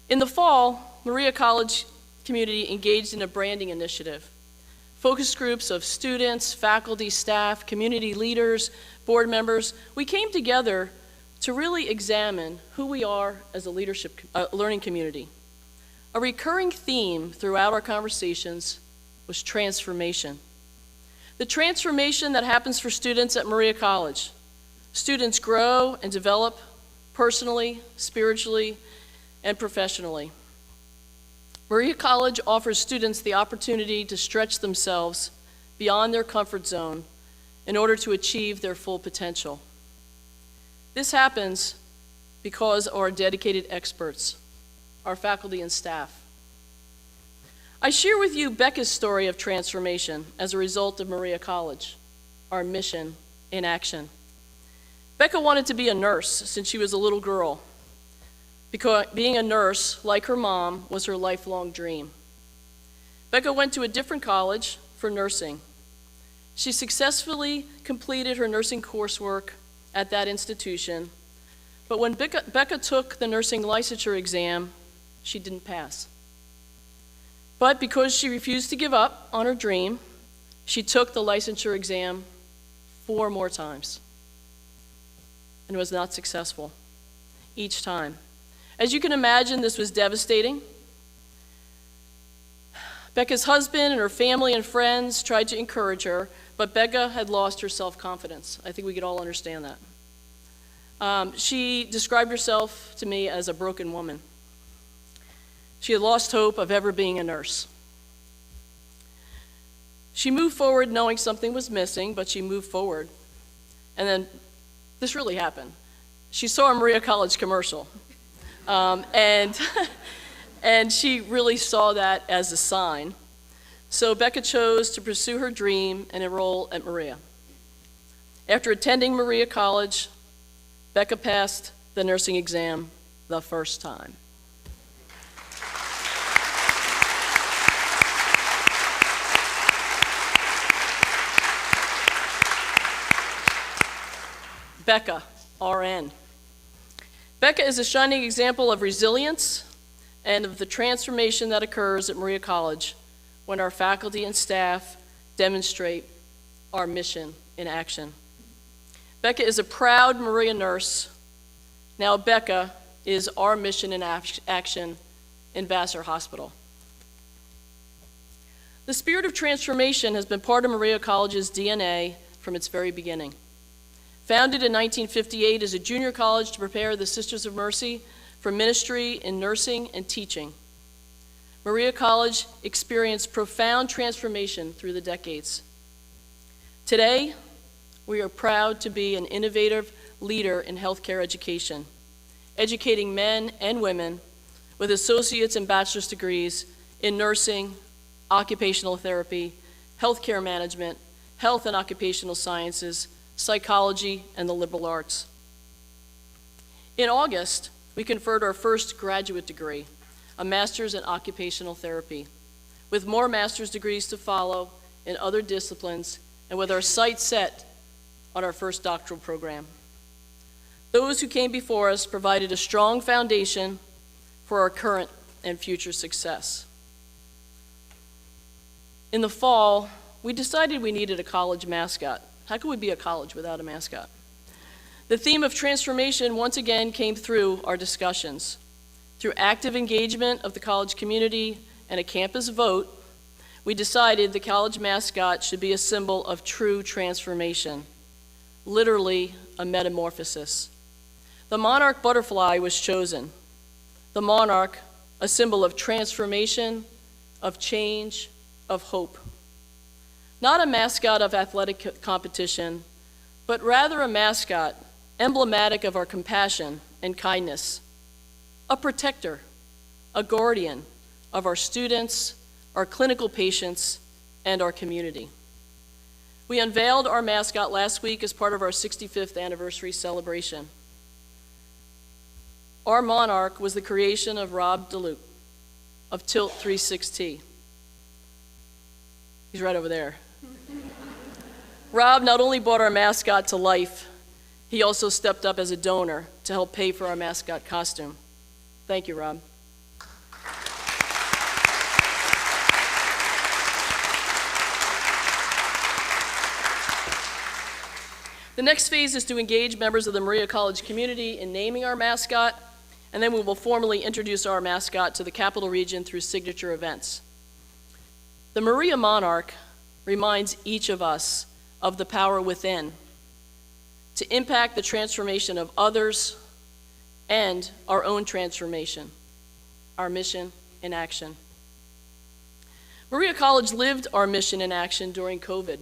In the fall, Maria College community engaged in a branding initiative. Focus groups of students, faculty, staff, community leaders, board members, we came together to really examine who we are as a learning community. A recurring theme throughout our conversations was transformation. The transformation that happens for students at Maria College. Students grow and develop personally, spiritually, and professionally. Maria College offers students the opportunity to stretch themselves beyond their comfort zone in order to achieve their full potential. This happens because of our dedicated experts, our faculty and staff. I share with you Becca's story of transformation as a result of Maria College, our mission in action. Becca wanted to be a nurse since she was a little girl, because being a nurse, like her mom, was her lifelong dream. Becca went to a different college for nursing. She successfully completed her nursing coursework at that institution, but when Becca took the nursing licensure exam, she didn't pass. But because she refused to give up on her dream, she took the licensure exam 4 more times and was not successful each time. As you can imagine, this was devastating. Becca's husband and her family and friends tried to encourage her, but Becca had lost her self-confidence. I think we could all understand that. She described herself to me as a broken woman. She had lost hope of ever being a nurse. She moved forward knowing something was missing, but she moved forward. And then this really happened. She saw a Maria College commercial. And she really saw that as a sign. So Becca chose to pursue her dream and enroll at Maria. After attending Maria College, Becca passed the nursing exam the first time. Becca, RN. Becca is a shining example of resilience and of the transformation that occurs at Maria College when our faculty and staff demonstrate our mission in action. Becca is a proud Maria nurse. Now Becca is our mission in action in Vassar Hospital. The spirit of transformation has been part of Maria College's DNA from its very beginning. Founded in 1958 as a junior college to prepare the Sisters of Mercy for ministry in nursing and teaching, Maria College experienced profound transformation through the decades. Today, we are proud to be an innovative leader in healthcare education, educating men and women with associate's and bachelor's degrees in nursing, occupational therapy, healthcare management, health and occupational sciences, psychology, and the liberal arts. In August, we conferred our first graduate degree, a master's in occupational therapy, with more master's degrees to follow in other disciplines, and with our sights set on our first doctoral program. Those who came before us provided a strong foundation for our current and future success. In the fall, we decided we needed a college mascot. How could we be a college without a mascot? The theme of transformation once again came through our discussions. Through active engagement of the college community and a campus vote, we decided the college mascot should be a symbol of true transformation, literally a metamorphosis. The monarch butterfly was chosen. The monarch, a symbol of transformation, of change, of hope. Not a mascot of athletic competition, but rather a mascot emblematic of our compassion and kindness, a protector, a guardian of our students, our clinical patients, and our community. We unveiled our mascot last week as part of our 65th anniversary celebration. Our monarch was the creation of Rob DeLuke, of Tilt 36T. He's right over there. Rob not only brought our mascot to life, he also stepped up as a donor to help pay for our mascot costume. Thank you, Rob. The next phase is to engage members of the Maria College community in naming our mascot, and then we will formally introduce our mascot to the Capital Region through signature events. The Maria Monarch reminds each of us of the power within to impact the transformation of others and our own transformation, our mission in action. Maria College lived our mission in action during COVID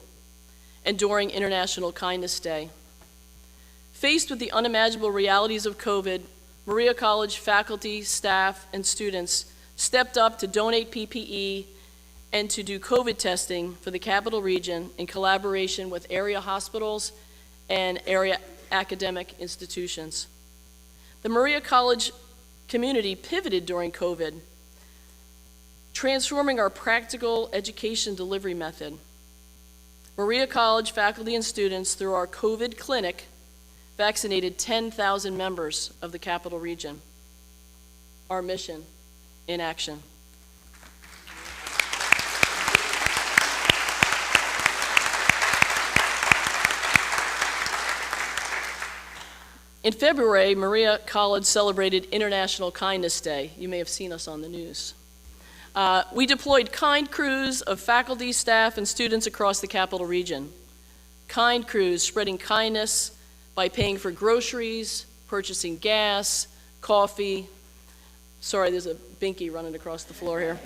and during International Kindness Day. Faced with the unimaginable realities of COVID, Maria College faculty, staff, and students stepped up to donate PPE and to do COVID testing for the Capital Region in collaboration with area hospitals and area academic institutions. The Maria College community pivoted during COVID, transforming our practical education delivery method. Maria College faculty and students, through our COVID clinic, vaccinated 10,000 members of the Capital Region. Our mission in action. In February, Maria College celebrated International Kindness Day. You may have seen us on the news. We deployed kind crews of faculty, staff, and students across the Capital Region. Kind crews spreading kindness by paying for groceries, purchasing gas, coffee. Sorry, there's a binky running across the floor here.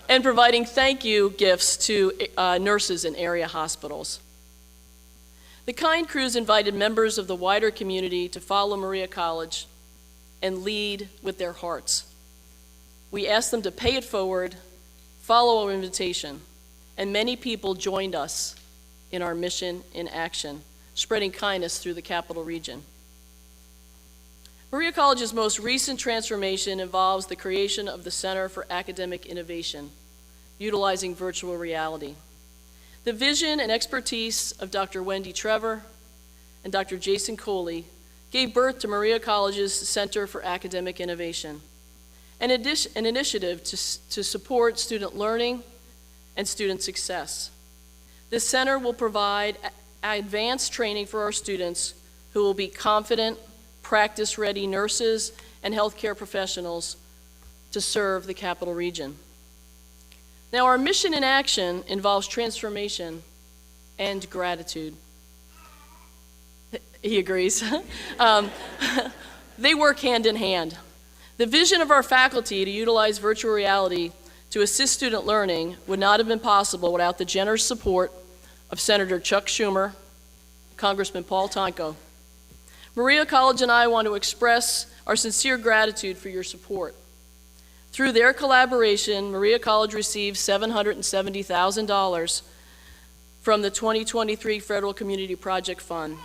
And providing thank you gifts to nurses in area hospitals. The kind crews invited members of the wider community to follow Maria College and lead with their hearts. We asked them to pay it forward, follow our invitation, and many people joined us in our mission in action, spreading kindness through the Capital Region. Maria College's most recent transformation involves the creation of the Center for Academic Innovation, utilizing virtual reality. The vision and expertise of Dr. Wendy Trevor and Dr. Jason Coley gave birth to Maria College's Center for Academic Innovation, an initiative to support student learning and student success. This center will provide advanced training for our students who will be confident, practice-ready nurses and healthcare professionals to serve the Capital Region. Now, our mission in action involves transformation and gratitude. He agrees. They work hand in hand. The vision of our faculty to utilize virtual reality to assist student learning would not have been possible without the generous support of Senator Chuck Schumer, Congressman Paul Tonko. Maria College and I want to express our sincere gratitude for your support. Through their collaboration, Maria College received $770,000 from the 2023 Federal Community Project Fund.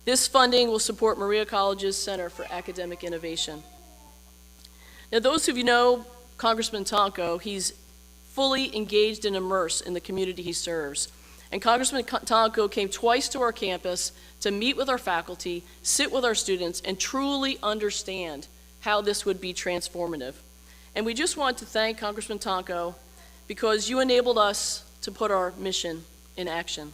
This funding will support Maria College's Center for Academic Innovation. Now, those of you know Congressman Tonko, he's fully engaged and immersed in the community he serves. And Congressman Tonko came twice to our campus to meet with our faculty, sit with our students, and truly understand how this would be transformative. And we just want to thank Congressman Tonko because you enabled us to put our mission in action.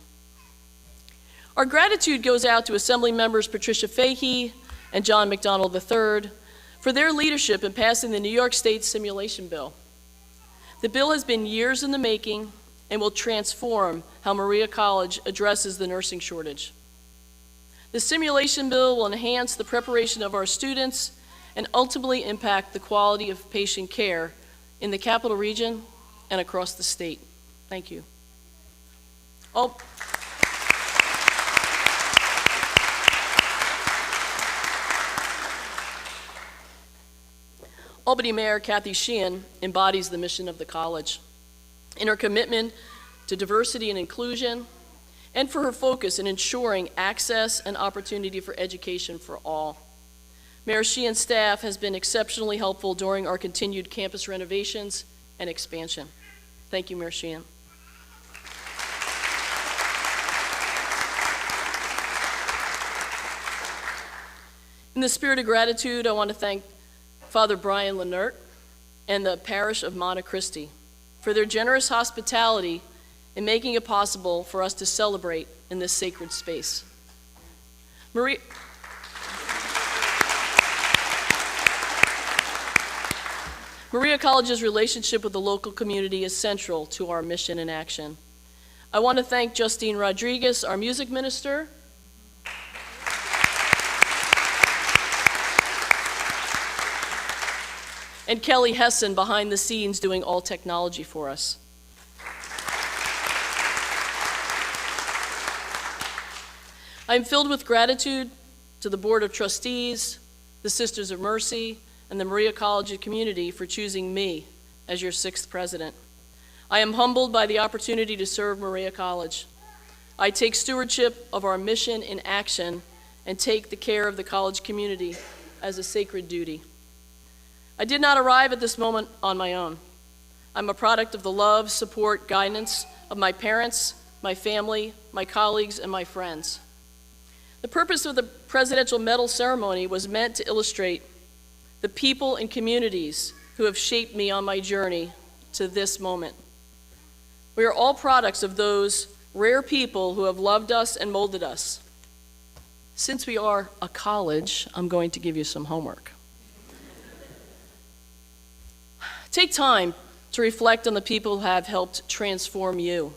Our gratitude goes out to Assembly members Patricia Fahey and John McDonald III for their leadership in passing the New York State Simulation Bill. The bill has been years in the making and will transform how Maria College addresses the nursing shortage. The simulation bill will enhance the preparation of our students and ultimately impact the quality of patient care in the Capital Region and across the state. Thank you. Albany Mayor Kathy Sheehan embodies the mission of the college in her commitment to diversity and inclusion and for her focus in ensuring access and opportunity for education for all. Mayor Sheehan's staff has been exceptionally helpful during our continued campus renovations and expansion. Thank you, Mayor Sheehan. In the spirit of gratitude, I want to thank Father Brian Lennert and the parish of Monte Christi for their generous hospitality in making it possible for us to celebrate in this sacred space. Maria College's relationship with the local community is central to our mission and action. I want to thank Justine Rodriguez, our music minister, and Kelly Hessen behind the scenes doing all technology for us. I'm filled with gratitude to the Board of Trustees, the Sisters of Mercy, and the Maria College community for choosing me as your 6th president. I am humbled by the opportunity to serve Maria College. I take stewardship of our mission in action and take the care of the college community as a sacred duty. I did not arrive at this moment on my own. I'm a product of the love, support, guidance of my parents, my family, my colleagues, and my friends. The purpose of the presidential medal ceremony was meant to illustrate the people and communities who have shaped me on my journey to this moment. We are all products of those rare people who have loved us and molded us. Since we are a college, I'm going to give you some homework. Take time to reflect on the people who have helped transform you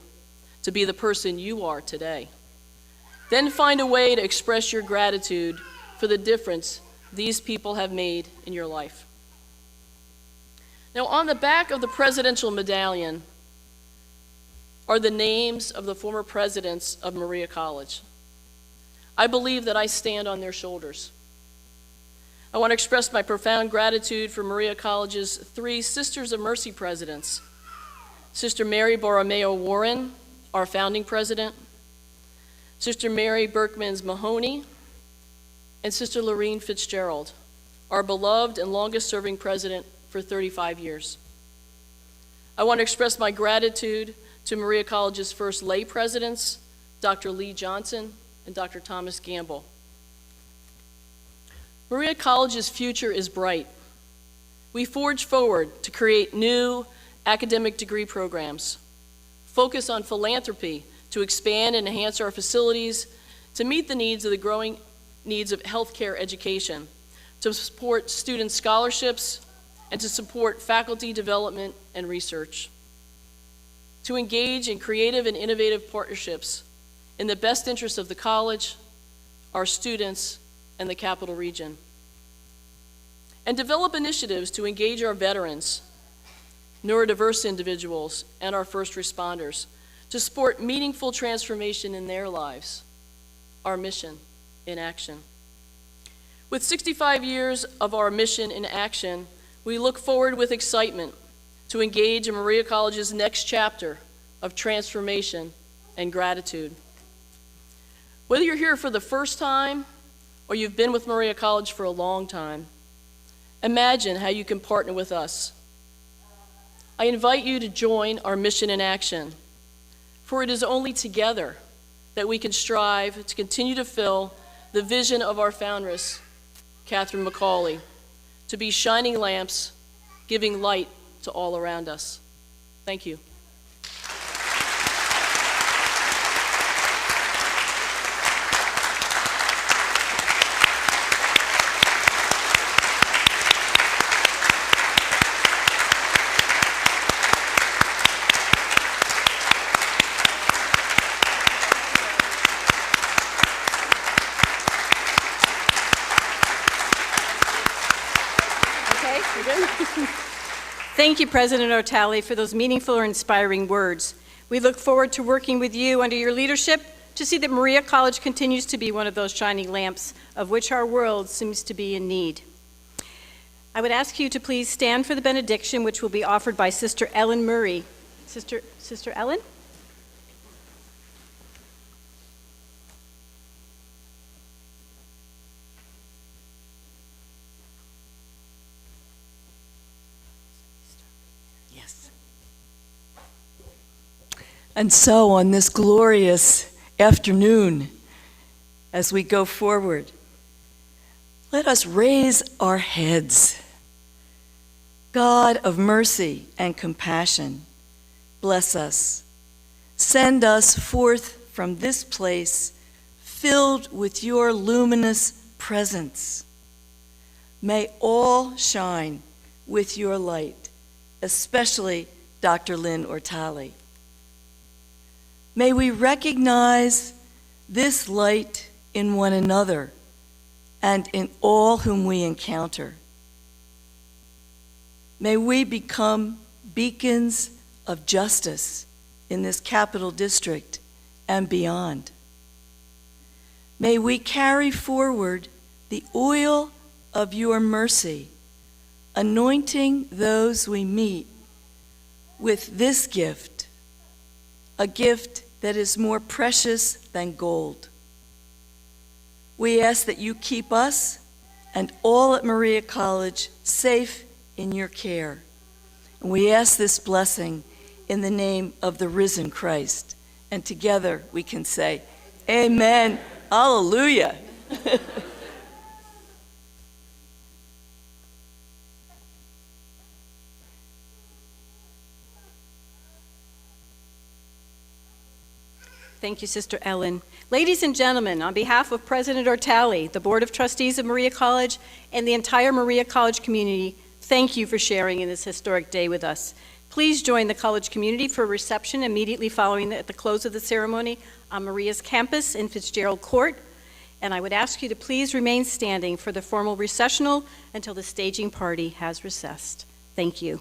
to be the person you are today. Then find a way to express your gratitude for the difference these people have made in your life. Now, on the back of the presidential medallion are the names of the former presidents of Maria College. I believe that I stand on their shoulders. I want to express my profound gratitude for Maria College's 3 Sisters of Mercy presidents, Sister Mary Borromeo Warren, our founding president, Sister Mary Berkmans Mahoney, and Sister Lorene Fitzgerald, our beloved and longest-serving president for 35 years. I want to express my gratitude to Maria College's first lay presidents, Dr. Lee Johnson and Dr. Thomas Gamble. Maria College's future is bright. We forge forward to create new academic degree programs, focus on philanthropy to expand and enhance our facilities to meet the needs of the growing needs of healthcare education, to support student scholarships, and to support faculty development and research, to engage in creative and innovative partnerships in the best interest of the college, our students, and the Capital Region, and develop initiatives to engage our veterans, neurodiverse individuals, and our first responders to support meaningful transformation in their lives, our mission in action. With 65 years of our mission in action, we look forward with excitement to engage in Maria College's next chapter of transformation and gratitude. Whether you're here for the first time or you've been with Maria College for a long time, imagine how you can partner with us. I invite you to join our mission in action, for it is only together that we can strive to continue to fill the vision of our foundress, Catherine McCauley, to be shining lamps, giving light to all around us. Thank you. Thank you, President Ortale, for those meaningful or inspiring words. We look forward to working with you under your leadership to see that Maria College continues to be one of those shining lamps of which our world seems to be in need. I would ask you to please stand for the benediction, which will be offered by Sister Ellen Murray. Sister Ellen? And so on this glorious afternoon, as we go forward, let us raise our heads. God of mercy and compassion, bless us. Send us forth from this place filled with your luminous presence. May all shine with your light, especially Dr. Lynn Ortale. May we recognize this light in one another and in all whom we encounter. May we become beacons of justice in this capital district and beyond. May we carry forward the oil of your mercy, anointing those we meet with this gift, a gift that is more precious than gold. We ask that you keep us and all at Maria College safe in your care. And we ask this blessing in the name of the risen Christ. And together we can say, Amen. Hallelujah. Thank you, Sister Ellen. Ladies and gentlemen, on behalf of President Ortale, the Board of Trustees of Maria College, and the entire Maria College community, thank you for sharing in this historic day with us. Please join the college community for a reception immediately following at the close of the ceremony on Maria's campus in Fitzgerald Court. And I would ask you to please remain standing for the formal recessional until the staging party has recessed. Thank you.